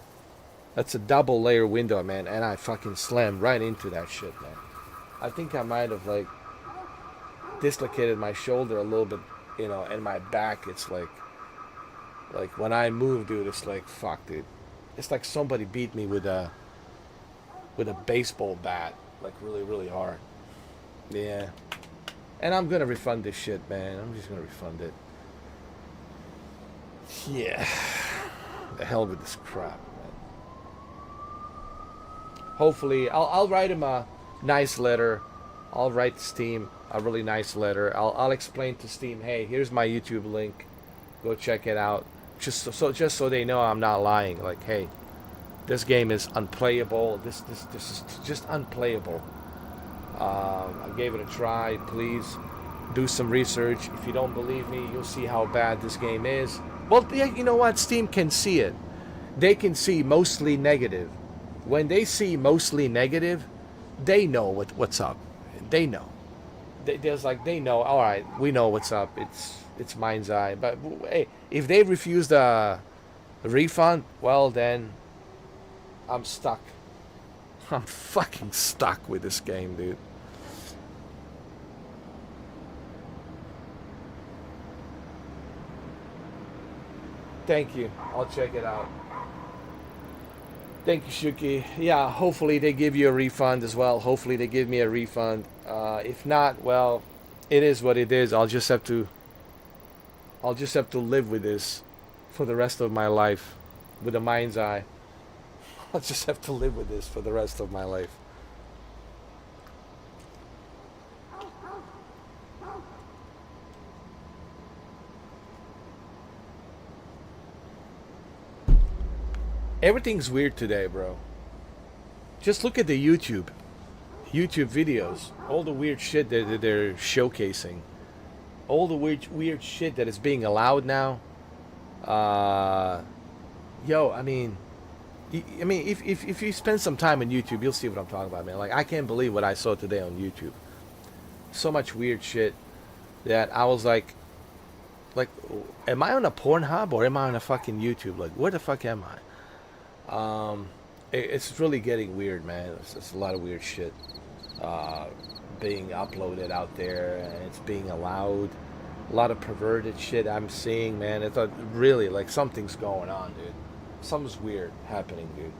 That's a double layer window, man, and I fucking slammed right into that shit, man. I think I might have like dislocated my shoulder a little bit, you know, and my back. It's like when I move, dude. It's like fuck, dude. It's like somebody beat me with a baseball bat, like really really hard. Yeah, and I'm gonna refund this shit, man. I'm just gonna refund it. Yeah, the hell with this crap, man. Hopefully, I'll write him a nice letter. I'll write Steam a really nice letter. I'll explain to Steam, hey, here's my YouTube link. Go check it out. Just so they know I'm not lying. Like, hey, this game is unplayable. This is just unplayable. I gave it a try. Please do some research. If you don't believe me, you'll see how bad this game is. Well, yeah, you know what? Steam can see it. They can see mostly negative. When they see mostly negative, they know what's up. They know. There's like they know. All right, we know what's up. It's MINDSEYE. But hey, if they refuse the refund, well then I'm stuck. I'm fucking stuck with this game, dude. Thank you. I'll check it out. Thank you, Shuki. Yeah, hopefully they give you a refund as well. Hopefully they give me a refund. If not, well, it is what it is. I'll just have to live with this for the rest of my life, with a mind's eye. I'll just have to live with this for the rest of my life. Everything's weird today, bro. Just look at the YouTube videos. All the weird shit that they're showcasing. All the weird shit that is being allowed now. Uh, yo, I mean, if you spend some time on YouTube, you'll see what I'm talking about, man. Like, I can't believe what I saw today on YouTube. So much weird shit that I was like, am I on a Pornhub or am I on a fucking YouTube? Like, where the fuck am I? It's really getting weird, man. It's a lot of weird shit uh, being uploaded out there, and it's being allowed. A lot of perverted shit I'm seeing, man. It's really like something's going on, dude. Something's weird happening, dude.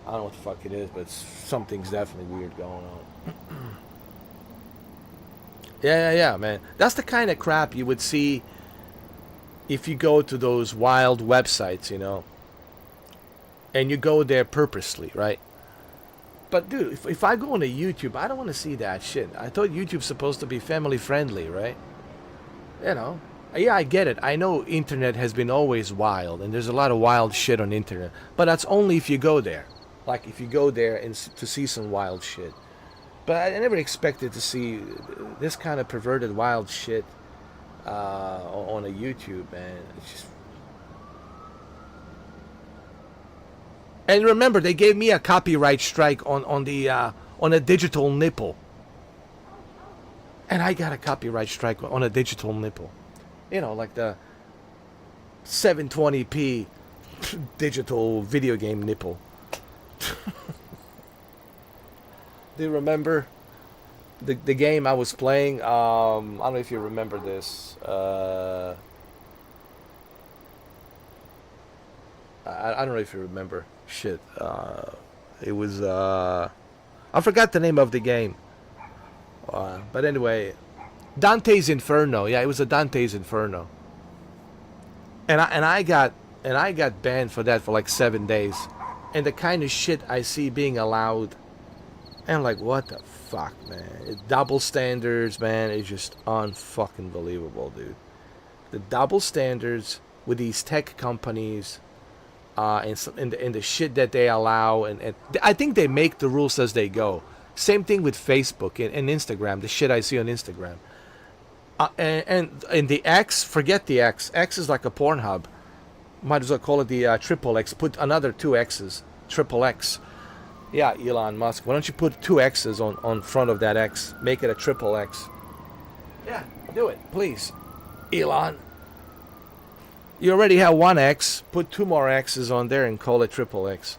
I don't know what the fuck it is, but something's definitely weird going on. Yeah, man. That's the kind of crap you would see if you go to those wild websites, you know, and you go there purposely, right? But dude, if I go into YouTube, I don't want to see that shit. I thought YouTube's supposed to be family friendly, right? You know, yeah, I get it. I know internet has been always wild, and there's a lot of wild shit on internet. But that's only if you go there. Like if you go there and to see some wild shit. But I never expected to see this kind of perverted wild shit on a YouTube, man. It's just. And remember, they gave me a copyright strike on a digital nipple. And I got a copyright strike on a digital nipple. You know, like the 720p digital video game nipple. Do you remember the game I was playing? I don't know if you remember this. I don't know if you remember. Shit. It was I forgot the name of the game. But anyway, Dante's Inferno. Yeah, it was a Dante's Inferno. And I got banned for that for like 7 days. And the kind of shit I see being allowed, and I'm like, what the fuck, man? Double standards, man. It's just unfucking believable, dude. The double standards with these tech companies, and the shit that they allow, and I think they make the rules as they go. Same thing with Facebook and Instagram. The shit I see on Instagram, and the X. Forget the X. X is like a Pornhub. Might as well call it the triple X. Put another two X's. triple X. Yeah, Elon Musk. Why don't you put two X's on front of that X? Make it a triple X. Yeah, do it, please. Elon. You already have one X. Put two more X's on there and call it triple X.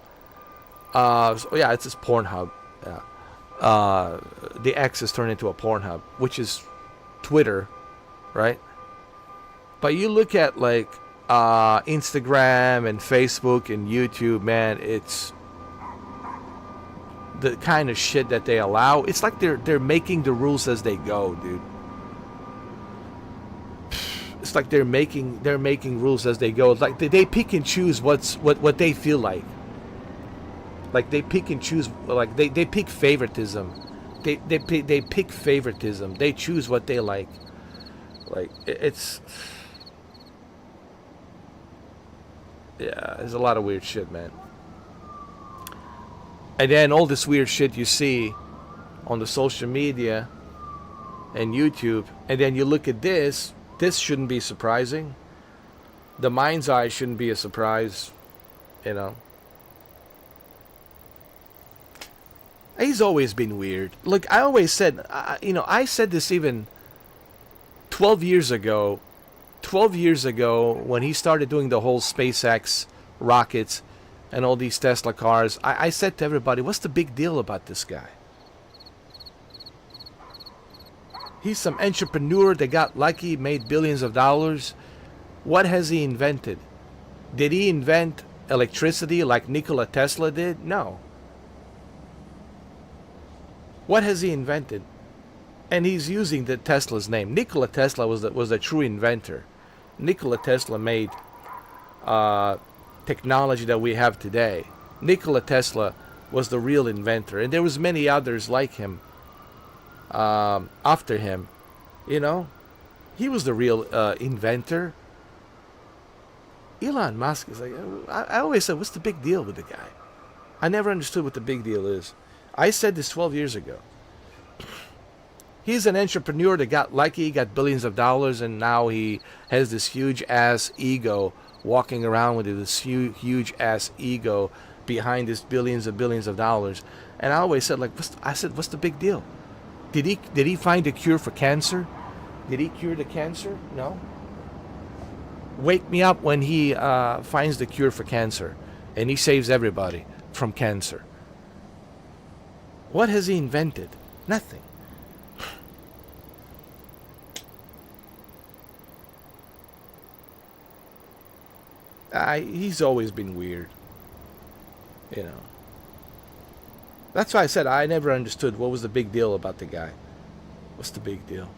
So yeah, it's this Pornhub. Yeah. The X is turned into a Pornhub, which is Twitter, right? But you look at like Instagram and Facebook and YouTube, man, it's the kind of shit that they allow. It's like they're making the rules as they go, dude. It's like they're making rules as they go. It's like they pick and choose what they feel like. Like they pick and choose. Like they pick favoritism. They pick favoritism. They choose what they like. Like it's. Yeah, there's a lot of weird shit, man. And then all this weird shit you see on the social media and YouTube, and then you look at this. This shouldn't be surprising. The mind's eye shouldn't be a surprise, you know. He's always been weird. Look, I always said, I said this even 12 years ago. 12 years ago, when he started doing the whole SpaceX rockets and all these Tesla cars, I said to everybody, what's the big deal about this guy? He's some entrepreneur that got lucky, made billions of dollars. What has he invented? Did he invent electricity like Nikola Tesla did? No. What has he invented? And he's using the Tesla's name. Nikola Tesla was the true inventor. Nikola Tesla made technology that we have today. Nikola Tesla was the real inventor, and there was many others like him. After him, you know, he was the real inventor. Elon Musk is like, I always said, what's the big deal with the guy? I never understood what the big deal is. I said this 12 years ago. He's an entrepreneur that got lucky, got billions of dollars, and now he has this huge ass ego, walking around with this huge ass ego behind this billions of dollars. And I always said, like, what's the big deal? Did he find a cure for cancer? Did he cure the cancer? No. Wake me up when he finds the cure for cancer and he saves everybody from cancer. What has he invented? Nothing. He's always been weird. You know. That's why I said I never understood what was the big deal about the guy. What's the big deal?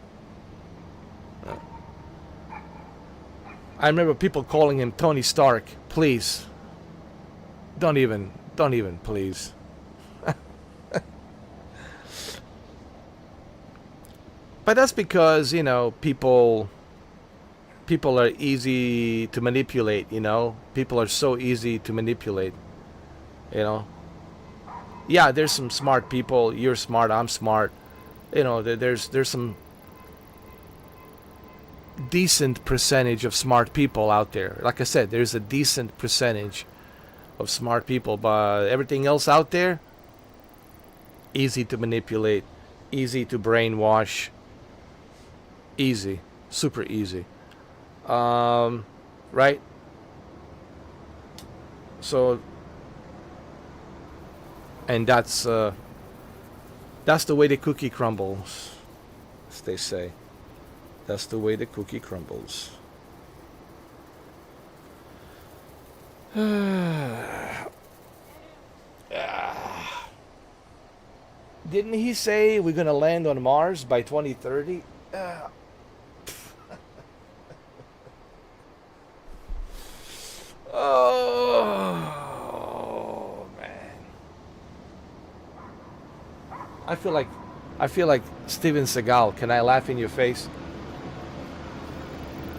I remember people calling him Tony Stark. Please. Don't even, please. But that's because, you know, people are easy to manipulate, you know. People are so easy to manipulate, you know. Yeah, there's some smart people. You're smart, I'm smart. You know, there's some decent percentage of smart people out there. Like I said, there's a decent percentage of smart people, but everything else out there, easy to manipulate, easy to brainwash, easy, super easy. Right? So, and that's the way the cookie crumbles, as they say. That's the way the cookie crumbles. Didn't he say we're gonna land on Mars by 2030? Oh man, I feel like Steven Seagal. Can I laugh in your face?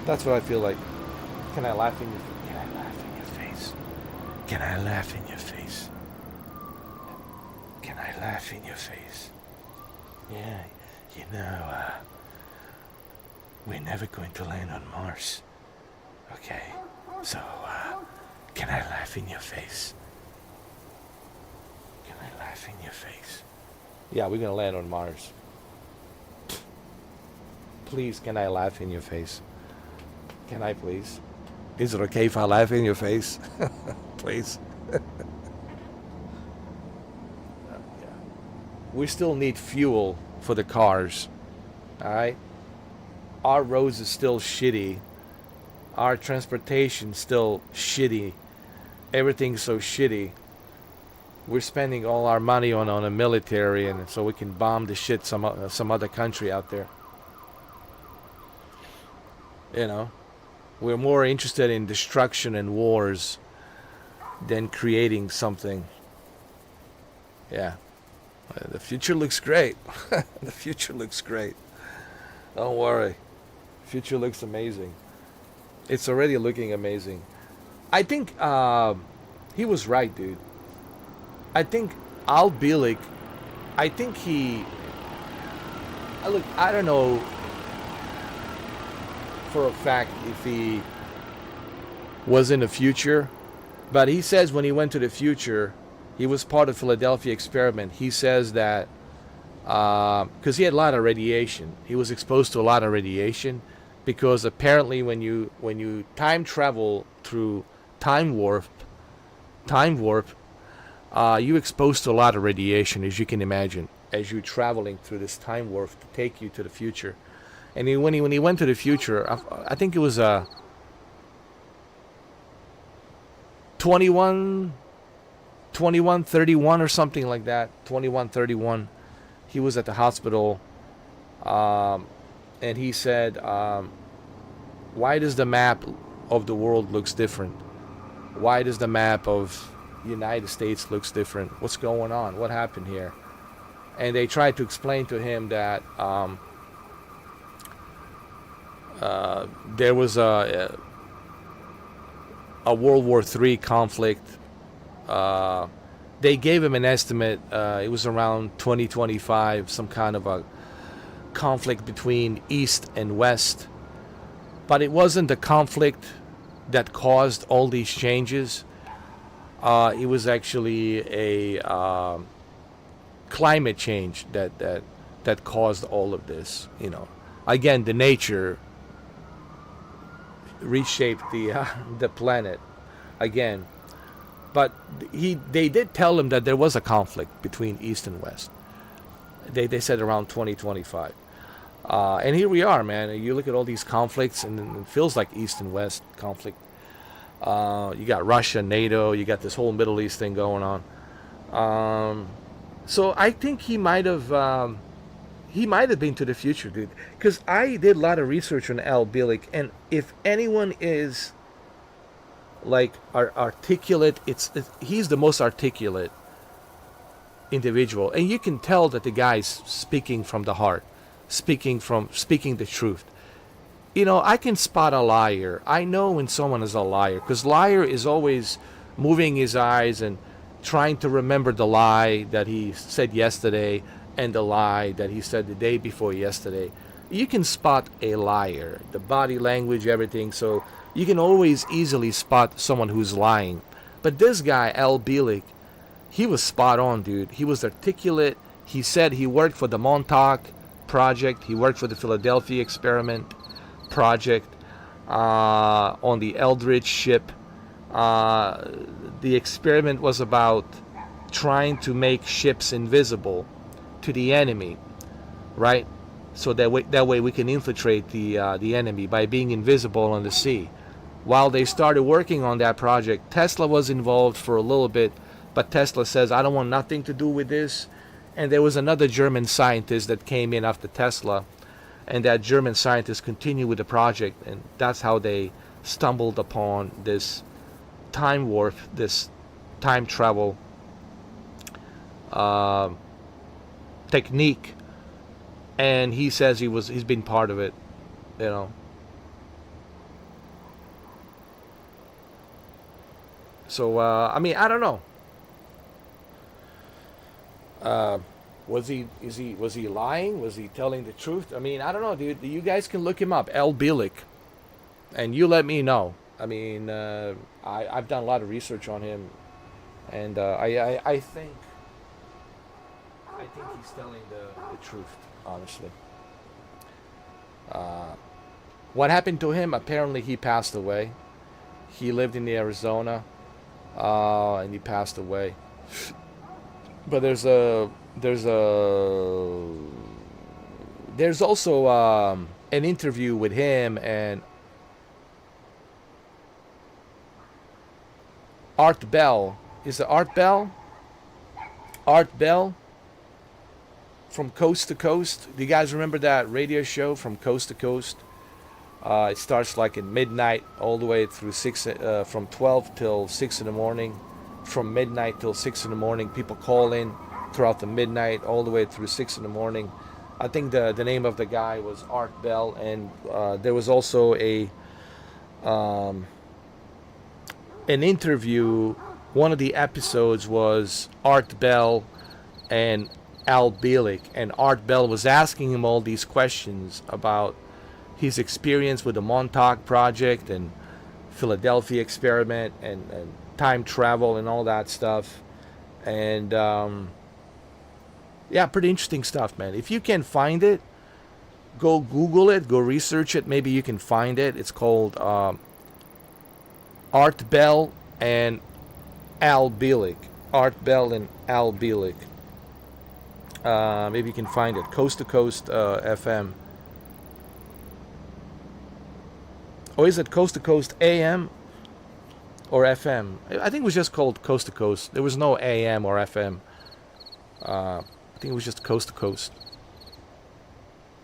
That's what I feel like. Can I laugh in your face? Can I laugh in your face? Can I laugh in your face? Can I laugh in your face? Yeah, you know, we're never going to land on Mars. Okay, so, can I laugh in your face? laugh in your face? Yeah, we're gonna land on Mars. Please, can I laugh in your face? Can I please? Is it okay if I laugh in your face? Please. Yeah. We still need fuel for the cars. All right. Our roads is still shitty. Our transportation still shitty. Everything's so shitty. We're spending all our money on a military, and so we can bomb the shit some other country out there. You know, we're more interested in destruction and wars than creating something. Yeah, the future looks great. The future looks great. Don't worry, future looks amazing. It's already looking amazing. I think he was right, dude. I think Al Bielek, I think he. Look, I don't know for a fact if he was in the future, but he says when he went to the future, he was part of the Philadelphia experiment. He says that because he had a lot of radiation, he was exposed to a lot of radiation, because apparently when you time travel through time warp, you exposed to a lot of radiation, as you can imagine, as you're traveling through this time warp to take you to the future. And when he went to the future, I think it was 2131 or something like that. 2131. He was at the hospital, and he said, "Why does the map of the world looks different? Why does the map of United States looks different? What's going on? What happened here?" And they tried to explain to him that there was a World War III conflict. They gave him an estimate. It was around 2025, some kind of a conflict between East and West. But it wasn't the conflict that caused all these changes. It was actually a climate change that caused all of this. You know, again, the nature reshaped the planet again. But they did tell him that there was a conflict between East and West. They said around 2025. And here we are, man. You look at all these conflicts, and it feels like East and West conflict. You got Russia, NATO, you got this whole Middle East thing going on. So I think he might have been to the future, dude. Because I did a lot of research on Al Bielek, and if anyone is like articulate, he's the most articulate individual, and you can tell that the guy's speaking from the heart, speaking the truth. You know, I can spot a liar. I know when someone is a liar, because liar is always moving his eyes and trying to remember the lie that he said yesterday and the lie that he said the day before yesterday. You can spot a liar, the body language, everything. So you can always easily spot someone who's lying. But this guy, Al Bielek, he was spot on, dude. He was articulate. He said he worked for the Montauk Project. He worked for the Philadelphia Experiment Project on the Eldridge ship. The experiment was about trying to make ships invisible to the enemy, right? So that way we can infiltrate the enemy by being invisible on the sea. While they started working on that project, Tesla was involved for a little bit, but Tesla says, I don't want nothing to do with this. And there was another German scientist that came in after Tesla, and that German scientist continued with the project, and that's how they stumbled upon this time warp, this time travel technique. And he says he's been part of it, you know. So I mean, I don't know. Was he lying? Was he telling the truth? I mean, I don't know, dude. You guys can look him up, Al Bielek, and you let me know. I mean, I've done a lot of research on him, and I think I think he's telling the truth, honestly. Uh, what happened to him? Apparently, he passed away. He lived in Arizona, and he passed away. But there's a there's also an interview with him and Art Bell. Is it Art Bell? Art Bell from Coast to Coast. Do you guys remember that radio show from Coast to Coast? It starts like at midnight all the way through from 12 till 6 in the morning. From midnight till 6 in the morning, people call in throughout the midnight all the way through 6 in the morning. I think the name of the guy was Art Bell, and there was also an interview. One of the episodes was Art Bell and Al Bielek, and Art Bell was asking him all these questions about his experience with the Montauk Project and Philadelphia experiment and time travel and all that stuff. And yeah, pretty interesting stuff, man. If you can find it, go Google it, go research it. Maybe you can find it. It's called Art Bell and Al Bielek. Art Bell and Al Bielek. Maybe you can find it. Coast to Coast FM. Or is it Coast to Coast AM or FM? I think it was just called Coast to Coast. There was no AM or FM. I think it was just Coast to Coast.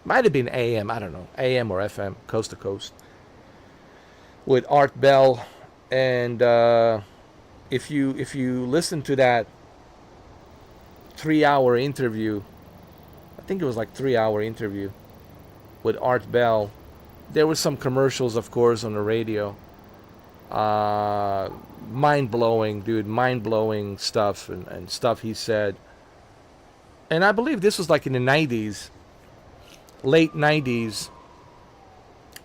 Might have been AM. I don't know. AM or FM. Coast to Coast. With Art Bell. And if you listen to that 3-hour interview, I think it was like 3-hour interview with Art Bell. There were some commercials, of course, on the radio. Mind-blowing, dude. Mind-blowing stuff and stuff he said. And I believe this was like in the 90s. Late 90s.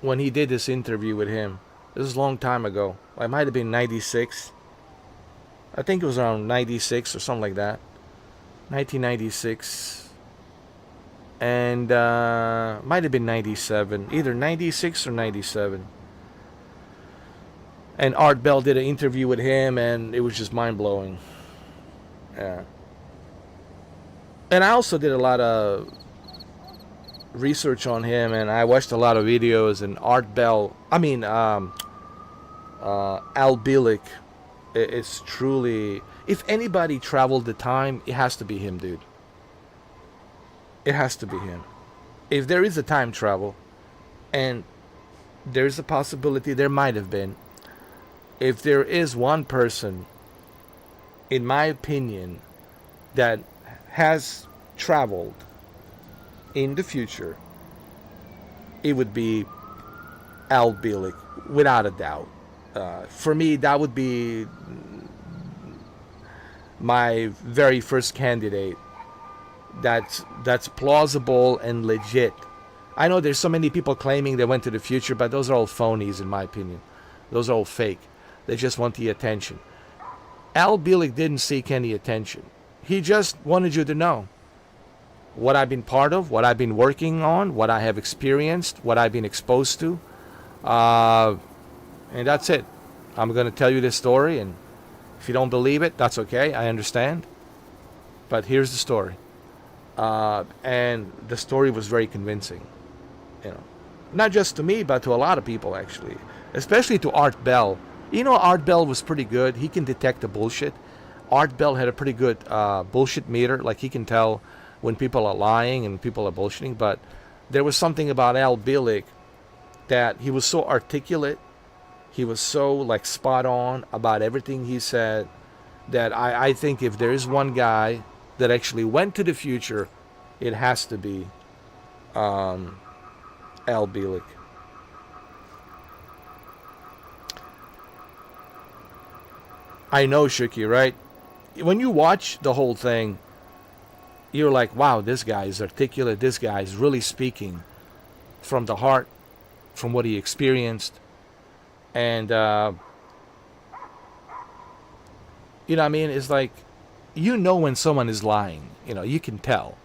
When he did this interview with him. This is a long time ago. It might have been 96. I think it was around 96 or something like that. 1996. And might have been 97. Either 96 or 97. And Art Bell did an interview with him, and it was just mind-blowing. Yeah. And I also did a lot of research on him, and I watched a lot of videos, and Art Bell, Al Bielek is truly, if anybody traveled the time, it has to be him, dude. It has to be him. If there is a time travel, and there's a possibility there might have been, if there is one person, in my opinion, that has traveled in the future, it would be Al Bielek, without a doubt. For me, that would be my very first candidate. That's plausible and legit. I know there's so many people claiming they went to the future, but those are all phonies, in my opinion. Those are all fake. They just want the attention. Al Bielek didn't seek any attention. He just wanted you to know what I've been part of, what I've been working on, what I have experienced, what I've been exposed to. And that's it. I'm going to tell you this story, and if you don't believe it, that's okay. I understand. But here's the story. And the story was very convincing. Not just to me, but to a lot of people, actually. Especially to Art Bell. Art Bell was pretty good. He can detect the bullshit. Art Bell had a pretty good bullshit meter. Like, he can tell when people are lying and people are bullshitting. But there was something about Al Bielek that he was so articulate. He was so, like, spot on about everything he said that I think if there is one guy that actually went to the future, it has to be Al Bielek. I know, Shuki, right? When you watch the whole thing, you're like, wow, this guy is articulate. This guy is really speaking from the heart, from what he experienced. And, you know what I mean? It's like, you know when someone is lying. You know, you can tell.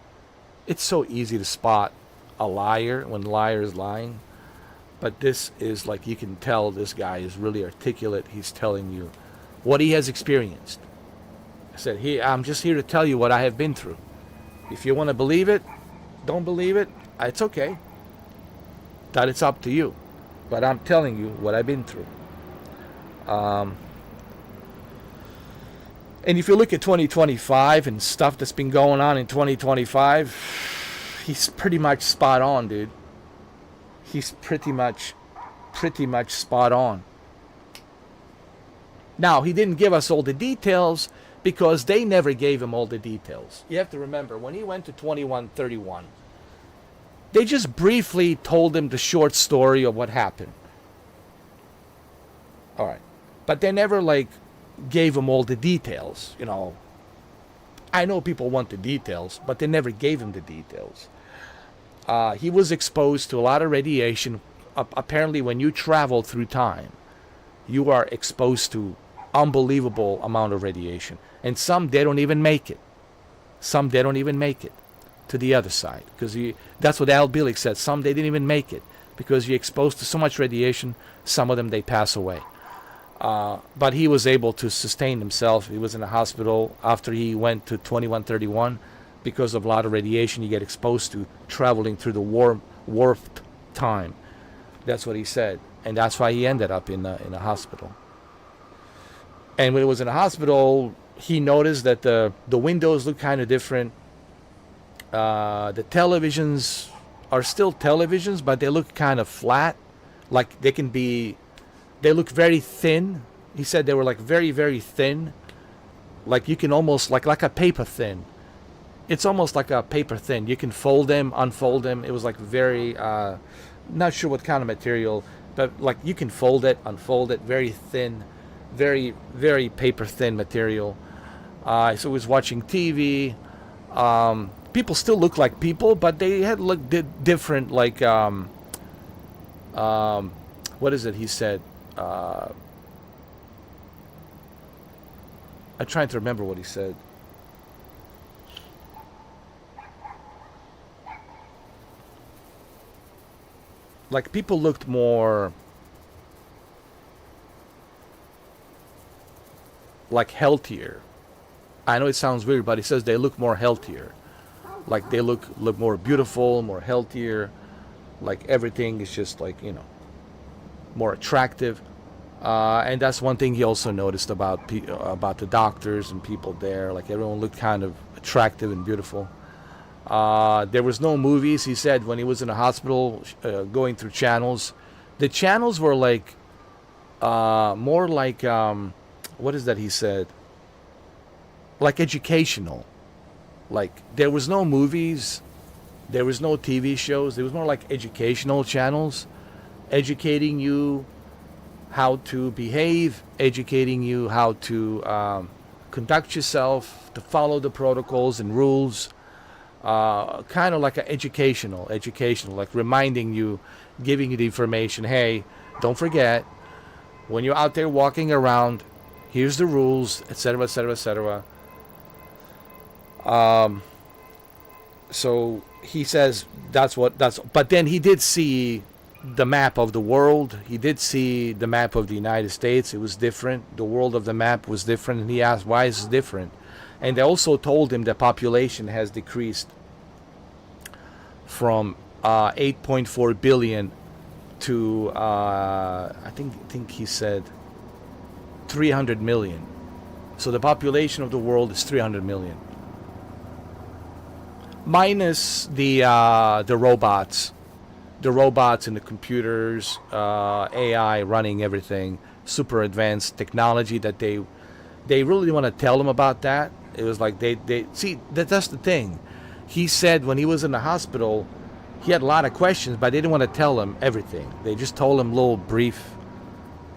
It's so easy to spot a liar when a liar is lying. But this is like, you can tell this guy is really articulate. He's telling you what he has experienced. I said, I'm just here to tell you what I have been through. If you want to believe it, don't believe it, it's okay. That it's up to you. But I'm telling you what I've been through. And if you look at 2025 and stuff that's been going on in 2025, he's pretty much spot on, dude. He's pretty much spot on. Now, he didn't give us all the details because they never gave him all the details. You have to remember, when he went to 2131, they just briefly told him the short story of what happened. All right. But they never, like, gave him all the details, you know. I know people want the details, but they never gave him the details. He was exposed to a lot of radiation. Apparently, when you travel through time, you are exposed to unbelievable amount of radiation. And some, they don't even make it. Some, they don't even make it to the other side. Because that's what Al Billick said. Some, they didn't even make it. Because you're exposed to so much radiation, some of them, they pass away. But he was able to sustain himself. He was in a hospital after he went to 2131 because of a lot of radiation you get exposed to traveling through the warped time. That's what he said. And that's why he ended up in a hospital. And when he was in a hospital, he noticed that the windows look kind of different. The televisions are still televisions, but they look kind of flat. Like they look very thin. He said they were like very, very thin. Like you can almost, like a paper thin. It's almost like a paper thin. You can fold them, unfold them. It was like very, not sure what kind of material, but like you can fold it, unfold it, very thin, very, very paper thin material. So he was watching TV. People still look like people, but they had looked different, like, what is it he said? I'm trying to remember what he said. Like people looked more like healthier. I know it sounds weird, but he says they look more healthier. Like they look more beautiful, more healthier. Like everything is just like, you know, more attractive. And that's one thing he also noticed about the doctors and people there. Like everyone looked kind of attractive and beautiful. There was no movies, he said, when he was in a hospital going through channels. The channels were like more like, what is that he said? Like educational. Like there was no movies, there was no TV shows. There was more like educational channels, educating you how to behave, educating you how to conduct yourself, to follow the protocols and rules. Kind of like an educational, like reminding you, giving you the information. Hey, don't forget, when you're out there walking around, here's the rules, etc., etc., etc. So he says but then he did see the map of the world. He did see the map of the United States. It was different. The world of the map was different. And he asked, why is it different? And they also told him the population has decreased from 8.4 billion to, I think he said 300 million. So the population of the world is 300 million. Minus the robots. The robots and the computers, AI running everything, super advanced technology that they really want to tell him about that. It was like they see that's the thing. He said when he was in the hospital, he had a lot of questions, but they didn't want to tell him everything. They just told him little brief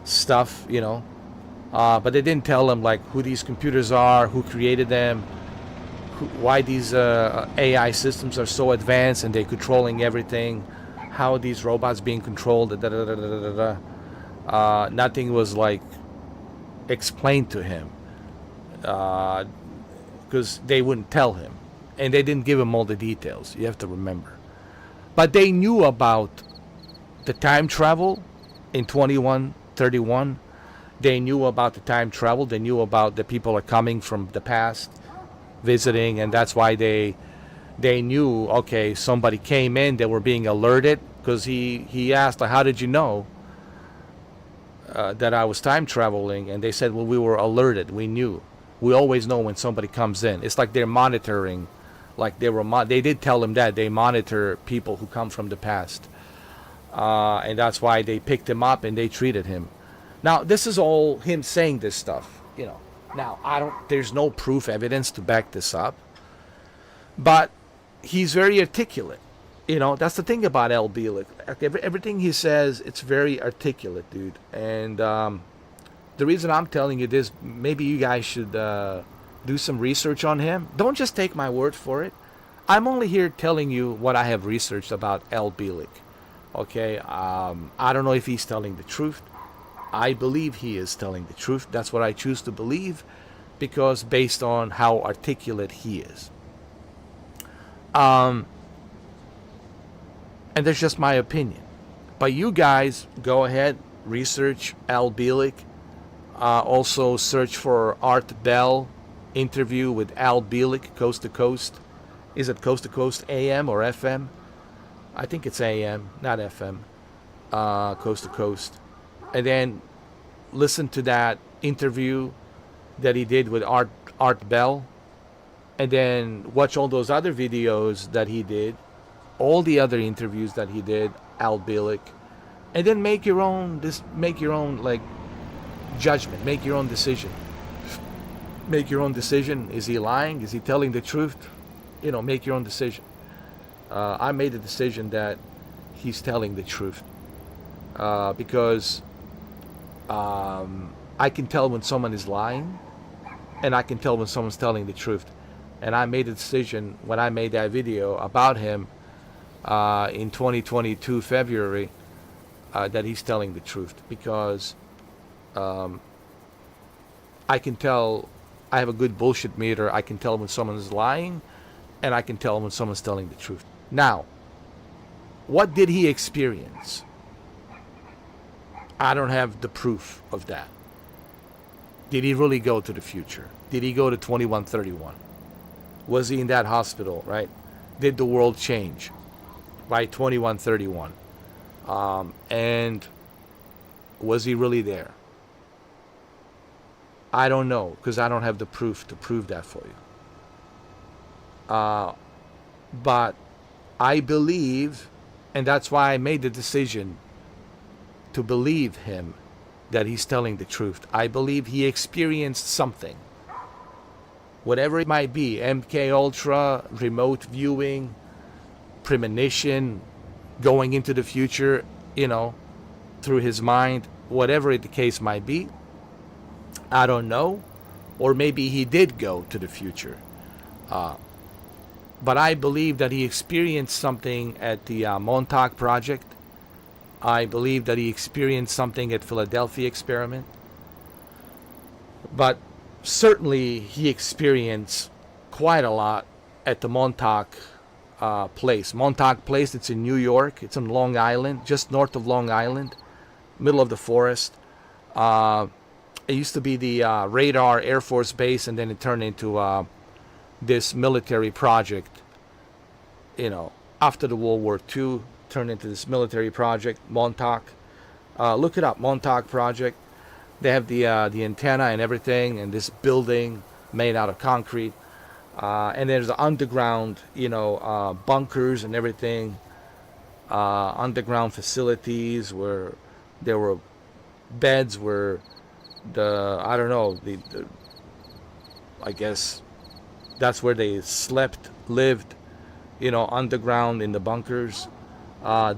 stuff, you know. But they didn't tell him like who these computers are, who created them, why these AI systems are so advanced and they're controlling everything. How these robots being controlled, nothing was like explained to him. because they wouldn't tell him. And they didn't give him all the details. You have to remember. But they knew about the time travel in 2131. They knew about the time travel. They knew about the people are coming from the past, visiting, and that's why they knew, okay, somebody came in, they were being alerted, because he asked, like, how did you know that I was time traveling? And they said, well, we were alerted. We knew. We always know when somebody comes in. It's like they're monitoring. Like they did tell him that they monitor people who come from the past, and that's why they picked him up and they treated him. Now this is all him saying this stuff, you know. Now there's no proof, evidence to back this up, but he's very articulate. You know, that's the thing about Al Bielek. Everything he says, it's very articulate, dude. And the reason I'm telling you this, maybe you guys should do some research on him. Don't just take my word for it. I'm only here telling you what I have researched about Al Bielek. Okay, I don't know if he's telling the truth. I believe he is telling the truth. That's what I choose to believe, because based on how articulate he is. And that's just my opinion. But you guys go ahead, research Al Bielek. Also search for Art Bell interview with Al Bielek, Coast to Coast. Is it Coast to Coast AM or FM? I think it's AM, not FM. Coast to Coast. And then listen to that interview that he did with Art Bell. And then watch all those other videos that he did. All the other interviews that he did, Al Bielek. And then make your own like judgment. Make your own decision. Make your own decision. Is he lying? Is he telling the truth? You know, make your own decision. I made the decision that he's telling the truth, because I can tell when someone is lying, and I can tell when someone's telling the truth. And I made a decision when I made that video about him in 2022 February that he's telling the truth, because I can tell. I have a good bullshit meter. I can tell when someone is lying, and I can tell when someone's telling the truth. Now, what did he experience? I don't have the proof of that. Did he really go to the future? Did he go to 2131? Was he in that hospital, right? Did the world change by 2131? And was he really there? I don't know, because I don't have the proof to prove that for you. But I believe, and that's why I made the decision to believe him, that he's telling the truth. I believe he experienced something. Whatever it might be, MK Ultra, remote viewing, premonition, going into the future, you know, through his mind, whatever the case might be. I don't know. Or maybe he did go to the future. But I believe that he experienced something at the Montauk Project. I believe that he experienced something at Philadelphia Experiment. But certainly he experienced quite a lot at the Montauk Place. Montauk Place, it's in New York. It's on Long Island, just north of Long Island, middle of the forest. It used to be the Radar Air Force Base, and then it turned into this military project, you know, after the World War II, turned into this military project, Montauk. Look it up, Montauk Project. They have the antenna and everything, and this building made out of concrete. And there's the underground, you know, bunkers and everything, underground facilities where there were beds where I don't know, I guess that's where they slept, lived, you know, underground in the bunkers,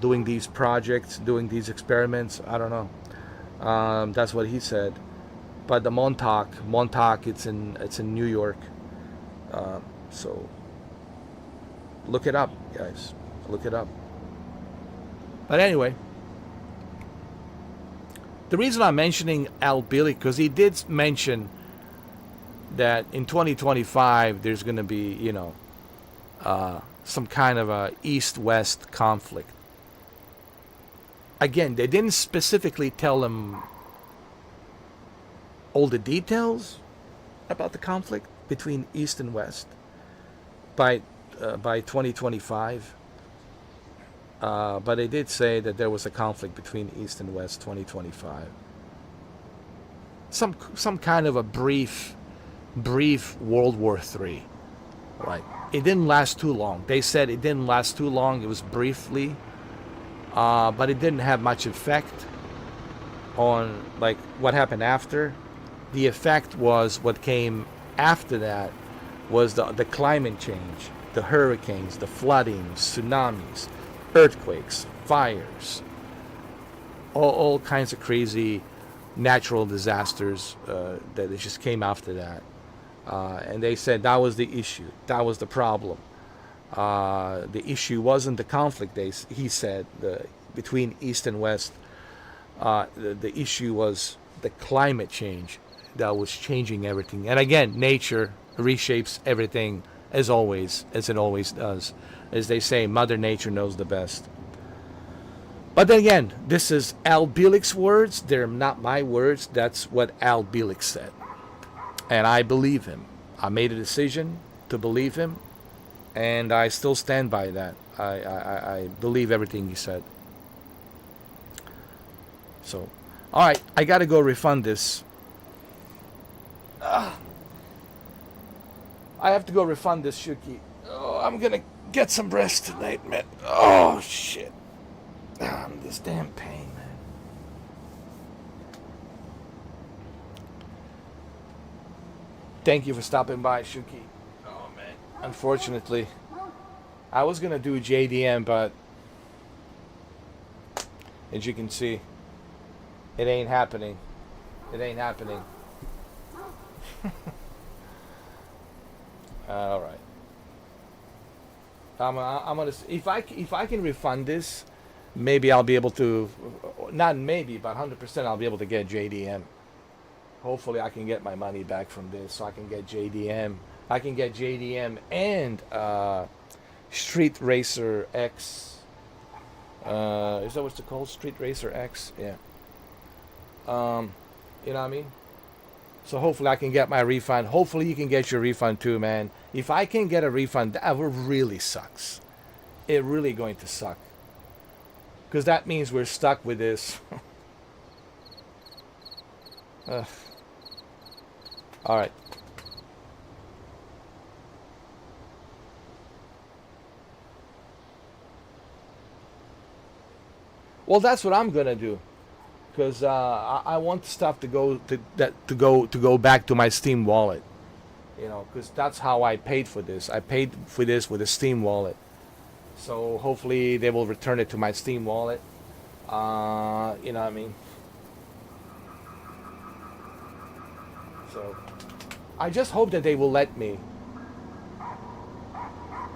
doing these projects, doing these experiments. I don't know. That's what he said. But the Montauk, it's in New York. So look it up, guys. Look it up. But anyway, the reason I'm mentioning Al Bielek, because he did mention that in 2025 there's going to be, some kind of a east-west conflict. Again, they didn't specifically tell him all the details about the conflict between East and West by 2025. But they did say that there was a conflict between East and West 2025. Some kind of a brief World War III. Right. It didn't last too long. They said it didn't last too long. It was briefly, but it didn't have much effect on like what happened after. The effect was what came after that was the climate change, the hurricanes, the flooding, tsunamis, earthquakes, fires, all kinds of crazy natural disasters that just came after that. And they said that was the issue. That was the problem. The issue wasn't the conflict, he said, between East and West. The issue was the climate change that was changing everything. And again, nature reshapes everything as always, as it always does. As they say, Mother Nature knows the best. But then again, this is Al Bielek's words. They're not my words. That's what Al Bielek said. And I believe him. I made a decision to believe him, and I still stand by that. I believe everything he said. So, all right, I got to go refund this. I have to go refund this, Shuki. Oh, I'm going to get some rest tonight, man. Oh, shit. I'm in this damn pain, man. Thank you for stopping by, Shuki. Oh, man. Unfortunately, I was going to do JDM, but as you can see, it ain't happening. It ain't happening. All right. I'm gonna if I can refund this, maybe I'll be able to. Not maybe, but 100% I'll be able to get JDM. Hopefully, I can get my money back from this, so I can get JDM. I can get JDM and Street Racer X. Is that what's it called? Street Racer X? Yeah. You know what I mean? So hopefully I can get my refund. Hopefully you can get your refund too, man. If I can get a refund, that really sucks. It really going to suck. Because that means we're stuck with this. All right. Well, that's what I'm gonna do. Because I want stuff to go back to my Steam wallet, because that's how I paid for this. I paid for this with a Steam wallet, so hopefully they will return it to my Steam wallet. You know what I mean? So I just hope that they will let me.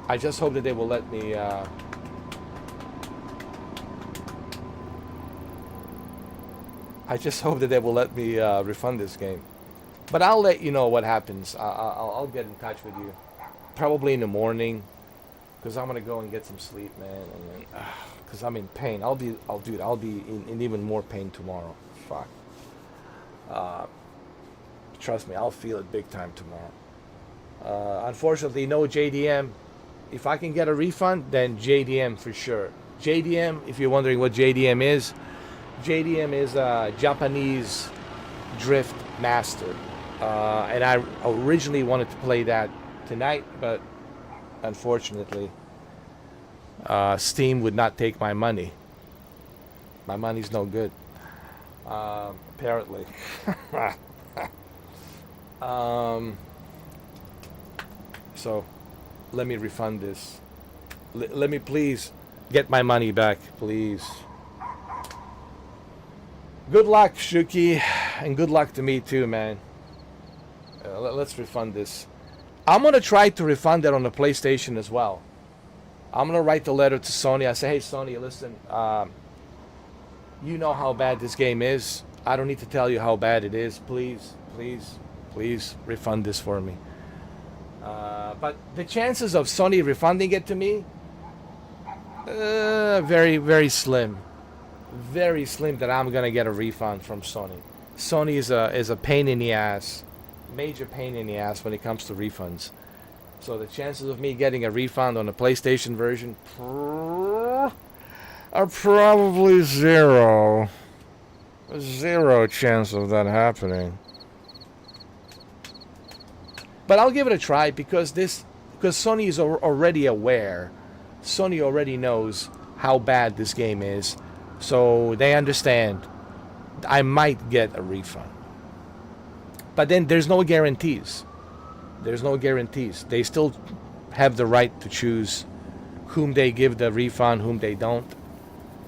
I just hope that they will let me. I just hope that they will let me refund this game. But I'll let you know what happens. I'll get in touch with you. Probably in the morning. Because I'm going to go and get some sleep, man. Because I'm in pain. I'll be in even more pain tomorrow. Fuck. Trust me, I'll feel it big time tomorrow. Unfortunately, no JDM. If I can get a refund, then JDM for sure. JDM, if you're wondering what JDM is a Japanese drift master. And I originally wanted to play that tonight, but unfortunately, Steam would not take my money. My money's no good. Apparently. So, let me refund this. Let me please get my money back, please. Good luck, Shuki, and good luck to me too, man. Let's refund this. I'm gonna try to refund it on the PlayStation as well. I'm gonna write the letter to Sony. I say, hey, Sony, listen, you know how bad this game is. I don't need to tell you how bad it is. Please, please, Please refund this for me. But the chances of Sony refunding it to me, very, very slim. Very slim that I'm gonna get a refund from Sony. Sony is a pain in the ass, major pain in the ass when it comes to refunds. So the chances of me getting a refund on the PlayStation version are probably zero. Zero chance of that happening. But I'll give it a try because Sony is already aware. Sony already knows how bad this game is. So they understand I might get a refund. But then there's no guarantees. There's no guarantees. They still have the right to choose whom they give the refund, whom they don't.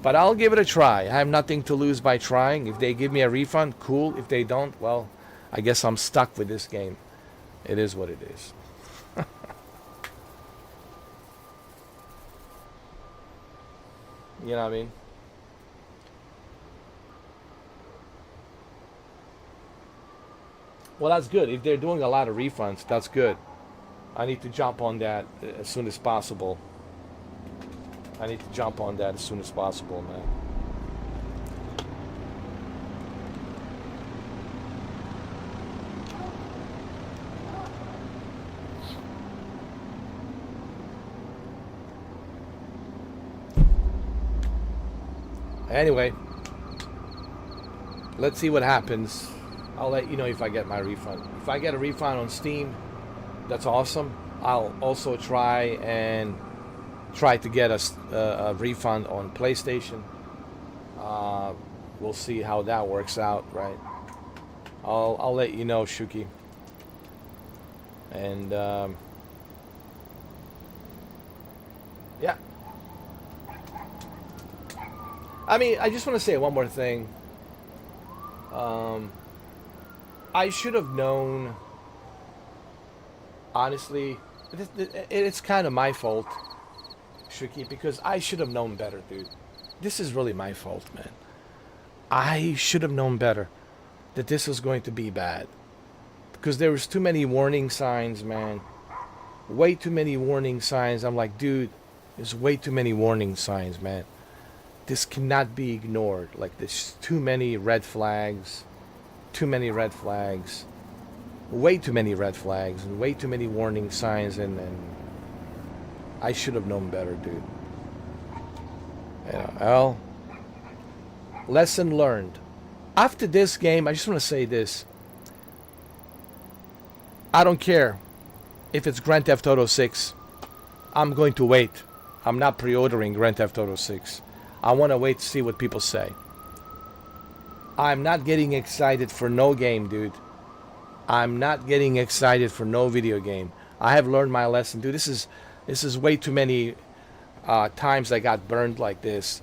But I'll give it a try. I have nothing to lose by trying. If they give me a refund, cool. If they don't, well, I guess I'm stuck with this game. It is what it is. You know what I mean? Well, that's good. If they're doing a lot of refunds, that's good. I need to jump on that as soon as possible. I need to jump on that as soon as possible, man. Anyway, let's see what happens. I'll let you know if I get my refund. If I get a refund on Steam, that's awesome. I'll also try to get a refund on PlayStation. We'll see how that works out, right? I'll let you know, Shuki. And yeah. I mean, I just want to say one more thing. I should have known. Honestly, it's kind of my fault, Shuki, because I should have known better, dude. This is really my fault, man. I should have known better that this was going to be bad. Because there was too many warning signs, man. Way too many warning signs. I'm like, dude, there's way too many warning signs, man. This cannot be ignored. Like, there's too many red flags. Too many red flags. Way too many red flags. And way too many warning signs. And I should have known better, dude. Yeah, well, lesson learned. After this game, I just want to say this. I don't care if it's Grand Theft Auto 6. I'm going to wait. I'm not pre-ordering Grand Theft Auto 6. I want to wait to see what people say. I'm not getting excited for no game, dude. I'm not getting excited for no video game. I have learned my lesson, dude. This is way too many times I got burned like this.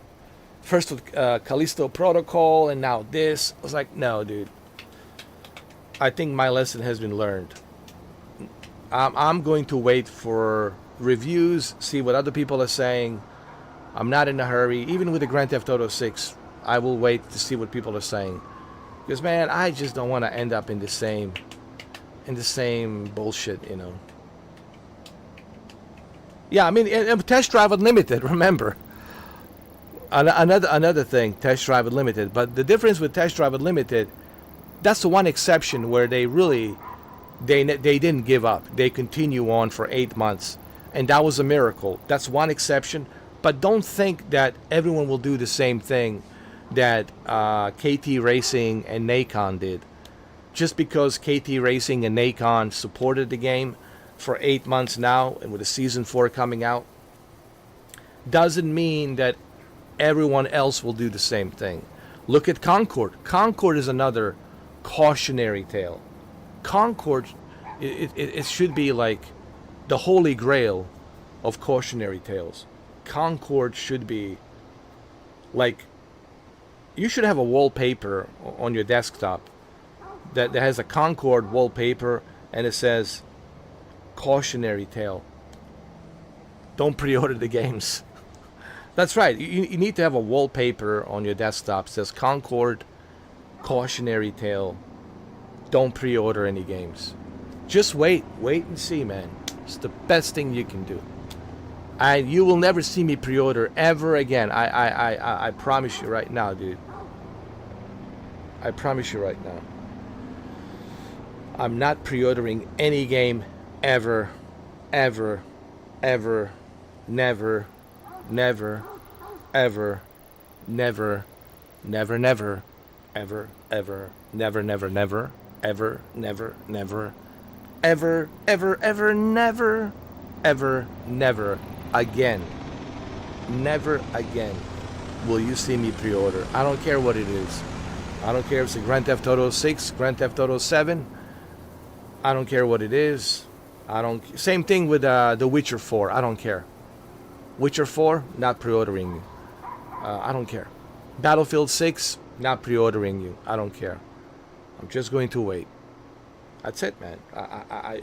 First with Callisto Protocol, and now this. I was like, no, dude. I think my lesson has been learned. I'm going to wait for reviews, see what other people are saying. I'm not in a hurry. Even with the Grand Theft Auto 6, I will wait to see what people are saying. Because, man, I just don't want to end up in the same bullshit, you know. Yeah, I mean, Test Drive Unlimited, remember. Another thing, Test Drive Unlimited. But the difference with Test Drive Unlimited, that's the one exception where they didn't give up. They continue on for 8 months. And that was a miracle. That's one exception. But don't think that everyone will do the same thing that KT Racing and Nacon did. Just because KT Racing and Nacon supported the game for 8 months now, and with the Season 4 coming out, doesn't mean that everyone else will do the same thing. Look at Concord. Concord is another cautionary tale. Concord, it should be like the holy grail of cautionary tales. Concord should be like, you should have a wallpaper on your desktop that has a Concord wallpaper and it says cautionary tale. Don't pre-order the games. That's right. You need to have a wallpaper on your desktop that says Concord cautionary tale. don't pre-order any games. Just wait and see, man. It's the best thing you can do. You will never see me pre-order ever again. I promise you right now, dude. I promise you right now. I'm not pre-ordering any game ever, ever, ever, never, never, ever, never, never, never, ever, ever, never, never, never, ever, never, never, ever, ever, ever, never, ever, never again. Never again will you see me pre-order. I don't care what it is. I don't care if it's a Grand Theft Auto 6, Grand Theft Auto 7. I don't care what it is. Same thing with The Witcher 4. I don't care. Witcher 4, not pre-ordering you. I don't care. Battlefield 6, not pre-ordering you. I don't care. I'm just going to wait. That's it, man. I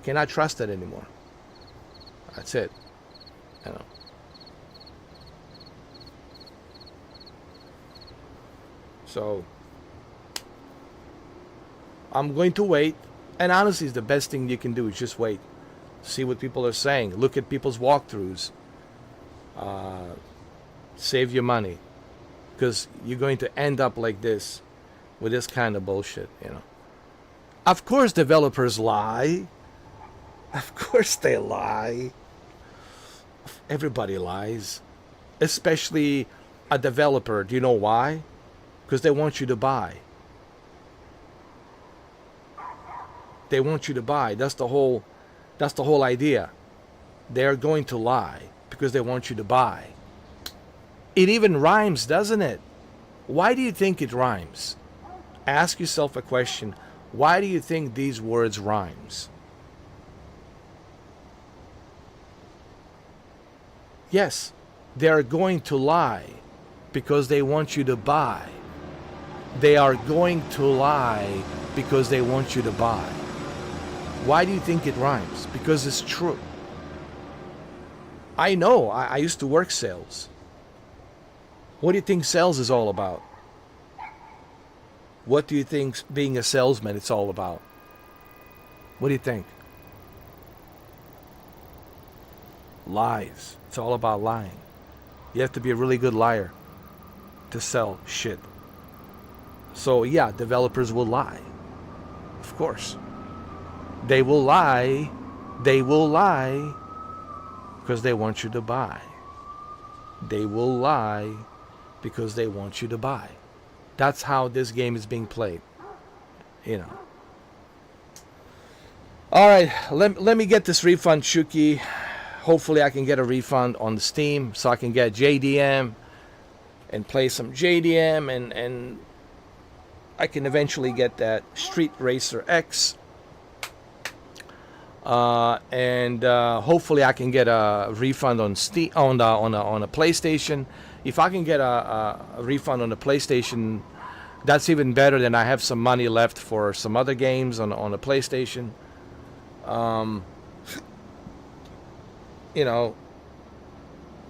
cannot trust it anymore. That's it. You know. So I'm going to wait. And honestly, it's the best thing you can do is just wait. See what people are saying. Look at people's walkthroughs. Save your money. Because you're going to end up like this with this kind of bullshit, you know. Of course developers lie. Of course they lie. Everybody lies. Especially a developer. Do you know why? Because they want you to buy. They want you to buy. That's the whole idea. They're going to lie because they want you to buy. It even rhymes, doesn't it? Why do you think it rhymes? Ask yourself a question. Why do you think these words rhymes? Yes, they are going to lie because they want you to buy. They are going to lie because they want you to buy. Why do you think it rhymes? Because it's true. I know. I used to work sales. What do you think sales is all about? What do you think being a salesman it's all about? What do you think? Lies. It's all about lying. You have to be a really good liar to sell shit. So yeah, developers will lie. Of course. They will lie. They will lie because they want you to buy. They will lie because they want you to buy. That's how this game is being played. You know. Alright, let me get this refund, Shuki. Hopefully I can get a refund on the Steam so I can get JDM and play some JDM and I can eventually get that Street Racer X. And hopefully I can get a refund on Steam on a PlayStation. If I can get a refund on the PlayStation, that's even better. Than I have some money left for some other games on the PlayStation. You know.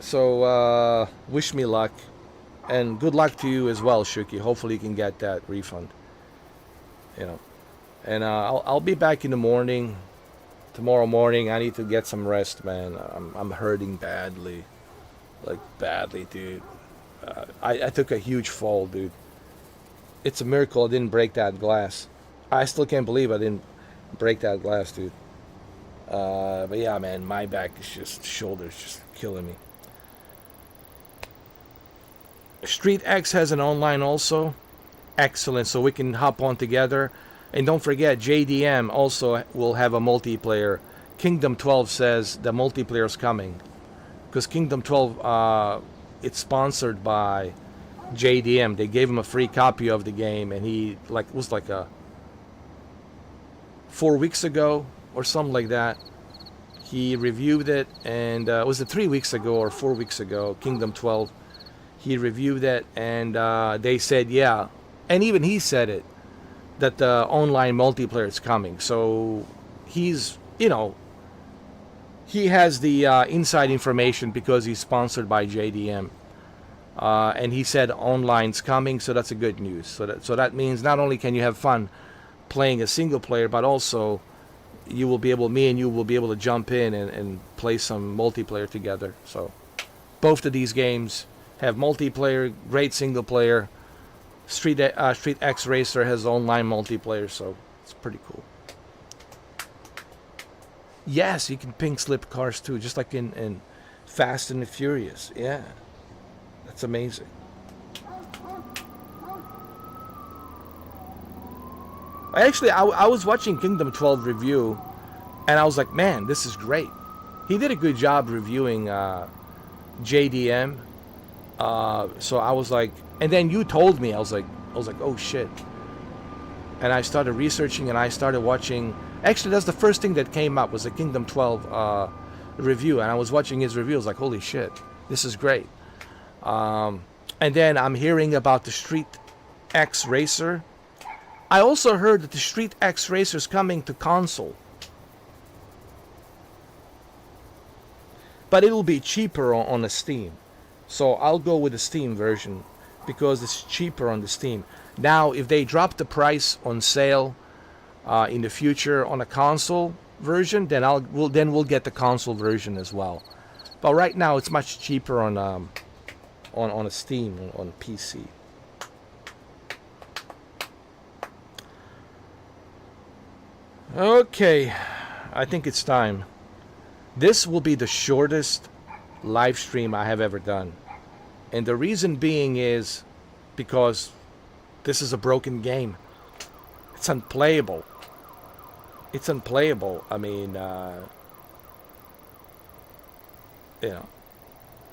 So wish me luck, and good luck to you as well, Shuki. Hopefully you can get that refund. You know, and I'll be back in the morning. Tomorrow morning, I need to get some rest, man. I'm hurting badly. Like, badly, dude. I took a huge fall, dude. It's a miracle I didn't break that glass. I still can't believe I didn't break that glass, dude. But yeah, man, my back is just, shoulders just killing me. Street X has an online also. Excellent, so we can hop on together. And don't forget, JDM also will have a multiplayer. Kingdom 12 says the multiplayer is coming. Because Kingdom 12, it's sponsored by JDM. They gave him a free copy of the game, and he was like 4 weeks ago or something like that. He reviewed it, and was it 3 weeks ago or 4 weeks ago? Kingdom 12. He reviewed it, and they said, yeah. And even he said it, that the online multiplayer is coming. So he's, you know, he has the inside information because he's sponsored by JDM. And he said online's coming, so that's a good news. So that means not only can you have fun playing a single player, but also me and you will be able to jump in and play some multiplayer together. So both of these games have multiplayer, great single player. Street X Racer has online multiplayer, so it's pretty cool. Yes, you can pink slip cars too, just like in Fast and the Furious. Yeah, that's amazing. Actually, I was watching Kingdom 12 review, and I was like, man, this is great. He did a good job reviewing JDM. So I was like, and then you told me, I was like, oh shit. And I started researching, and I started watching. Actually, that's the first thing that came up was a Kingdom 12 review, and I was watching his review. I was like, holy shit, this is great. And then I'm hearing about the Street X Racer. I also heard that the Street X Racer is coming to console, but it'll be cheaper on the Steam. So I'll go with the Steam version because it's cheaper on the Steam. Now, if they drop the price on sale in the future on a console version, then we'll get the console version as well. But right now, it's much cheaper on a Steam on PC. Okay, I think it's time. This will be the shortest live stream I have ever done. And the reason being is because this is a broken game. It's unplayable. It's unplayable. I mean,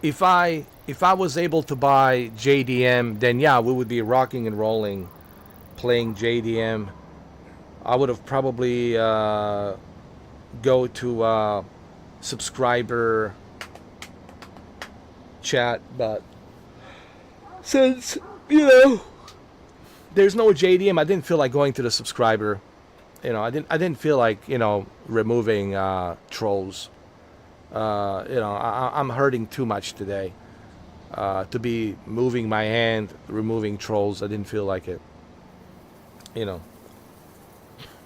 if I was able to buy JDM, then yeah, we would be rocking and rolling playing JDM. I would have probably go to subscriber chat, but since there's no JDM, I didn't feel like going to the subscriber. I didn't feel like removing trolls. I'm hurting too much today to be moving my hand, removing trolls. I didn't feel like it.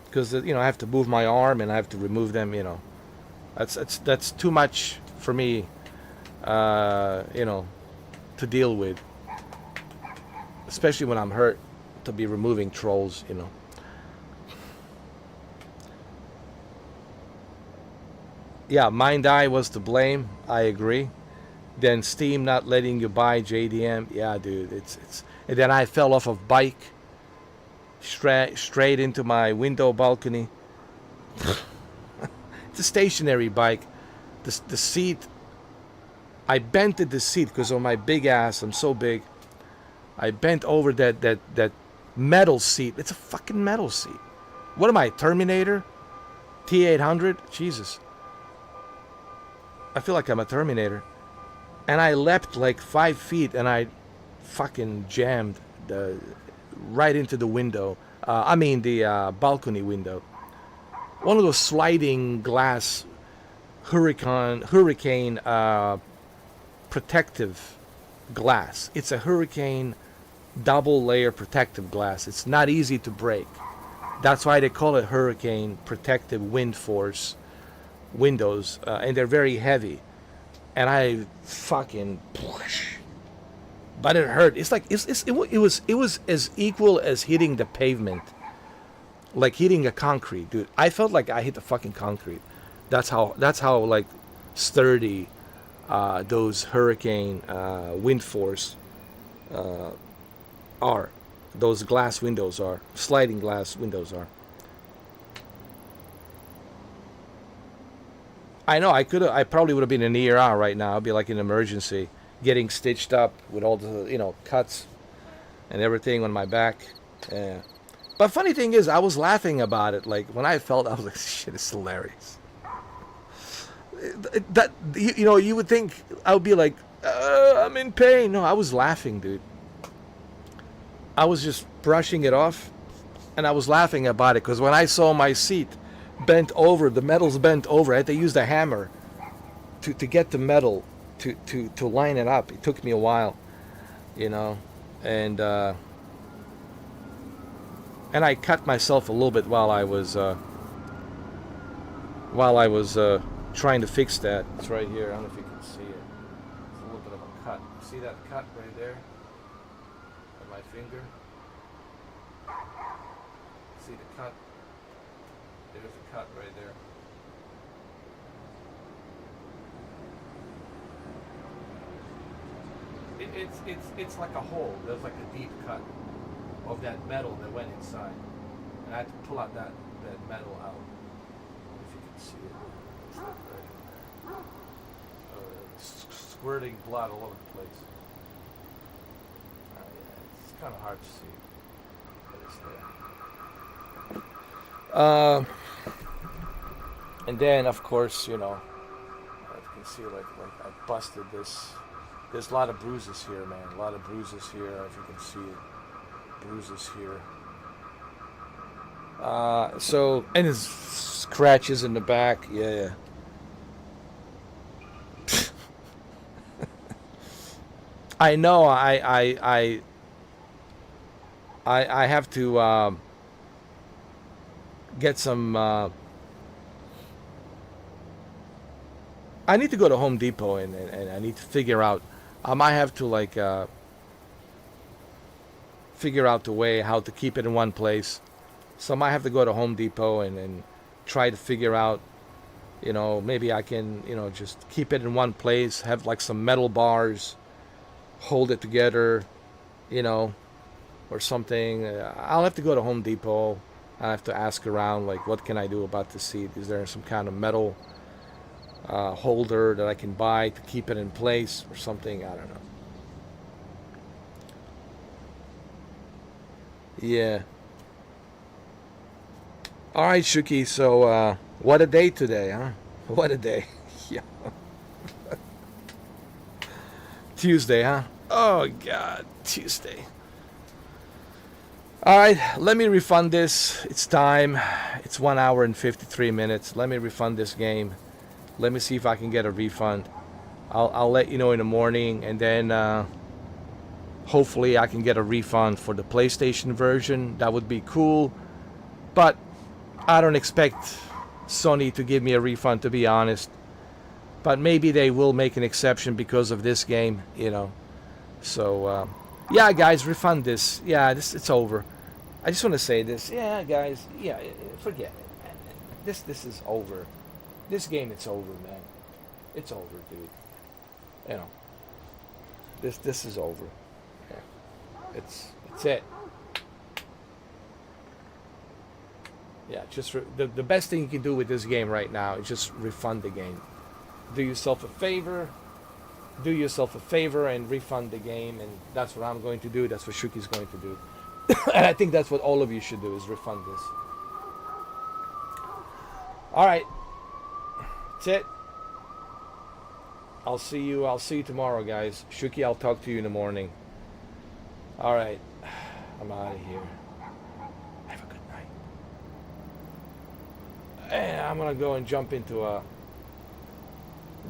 Because I have to move my arm and I have to remove them. That's too much for me. To deal with, especially when I'm hurt, to be removing trolls. Yeah, MINDSEYE was to blame. I agree. Then Steam not letting you buy JDM. Yeah, dude, it's. And then I fell off of bike. Straight into my window balcony. It's a stationary bike. The seat, I bented the seat because of my big ass. I'm so big. I bent over that metal seat. It's a fucking metal seat. What am I, Terminator? T-800? Jesus. I feel like I'm a Terminator. And I leapt like 5 feet and I fucking jammed right into the window. The balcony window. One of those sliding glass hurricane protective glass. It's a hurricane double layer protective glass. It's not easy to break. That's why they call it hurricane protective wind force windows, and they're very heavy. And I fucking, but it hurt. It's like it was as equal as hitting the pavement, like hitting a concrete, dude. I felt like I hit the fucking concrete. That's how like sturdy those hurricane wind force are. Those glass windows are, sliding glass windows are. I know I probably would have been in the ER right now. I'd be like in emergency, getting stitched up with all the cuts and everything on my back. Yeah. But funny thing is, I was laughing about it. Like when I felt, I was like, shit, it's hilarious. That you would think I would be like, I'm in pain. No, I was laughing, dude. I was just brushing it off, and I was laughing about it because when I saw my seat bent over, the metal's bent over. I had to use the hammer to get the metal to line it up. It took me a while, and And I cut myself a little bit while I was trying to fix that. It's right here. I don't know if you can see it. It's a little bit of a cut. See that cut right there on my finger? See the cut? There's a cut right there. It's like a hole. There's like a deep cut of that metal that went inside, and I had to pull out that metal out. If you can see it, it's like right in there. Squirting blood all over the place. Yeah, it's kind of hard to see, but it's there. And then, of course, you know, you can see like I busted this. There's a lot of bruises here, man. A lot of bruises here, if you can see it. Bruises here. So, and there's scratches in the back. Yeah. I know. I have to get some. I need to go to Home Depot and I need to figure out. I might have to like figure out the way how to keep it in one place. So I might have to go to Home Depot and try to figure out, you know, maybe I can, you know, just keep it in one place, have like some metal bars, hold it together, you know, or something. I'll have to go to Home Depot. I have to ask around, like, what can I do about the seat? Is there some kind of metal holder that I can buy to keep it in place or something? I don't know. Yeah. All right, Shuki. So, what a day today, huh? What a day. Yeah. Tuesday, huh? Oh, God. Tuesday. All right. Let me refund this. It's time. It's 1 hour and 53 minutes. Let me refund this game. Let me see if I can get a refund. I'll let you know in the morning, and then hopefully I can get a refund for the PlayStation version. That would be cool. But I don't expect Sony to give me a refund, to be honest. But maybe they will make an exception because of this game, you know. So, yeah, guys, refund this. Yeah, it's over. I just want to say this. Yeah, guys, yeah, forget it. This is over. This game, it's over, man. It's over, dude. You know, this is over. Yeah. It's it. Yeah, just the best thing you can do with this game right now is just refund the game. Do yourself a favor. Do yourself a favor and refund the game, and that's what I'm going to do. That's what Shuki's going to do. And I think that's what all of you should do, is refund this. All right. That's it. I'll see you tomorrow, guys. Shuki, I'll talk to you in the morning. All right. I'm out of here. Have a good night. And I'm going to go and jump into a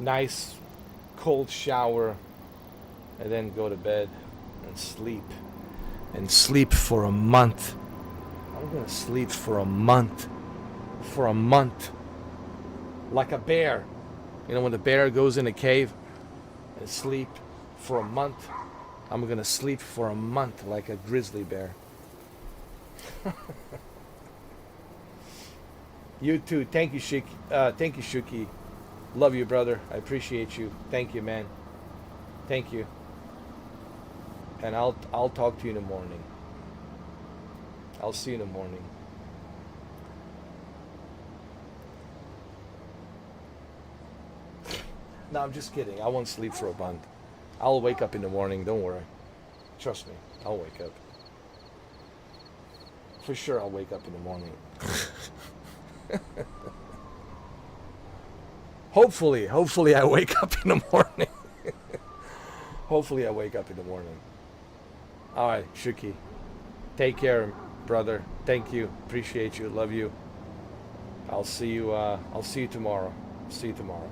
nice cold shower and then go to bed and sleep. And sleep for a month. I'm going to sleep for a month. For a month. Like a bear. You know, when the bear goes in a cave and sleep for a month, I'm going to sleep for a month like a grizzly bear. You too. Thank you, Shuki. Love you, brother. I appreciate you. Thank you, man. Thank you. And I'll talk to you in the morning. I'll see you in the morning. No, I'm just kidding. I won't sleep for a month. I'll wake up in the morning. Don't worry. Trust me. I'll wake up. For sure I'll wake up in the morning. Hopefully I wake up in the morning. Hopefully I wake up in the morning. All right, Shuki. Take care, brother. Thank you. Appreciate you. Love you. I'll see you tomorrow. See you tomorrow.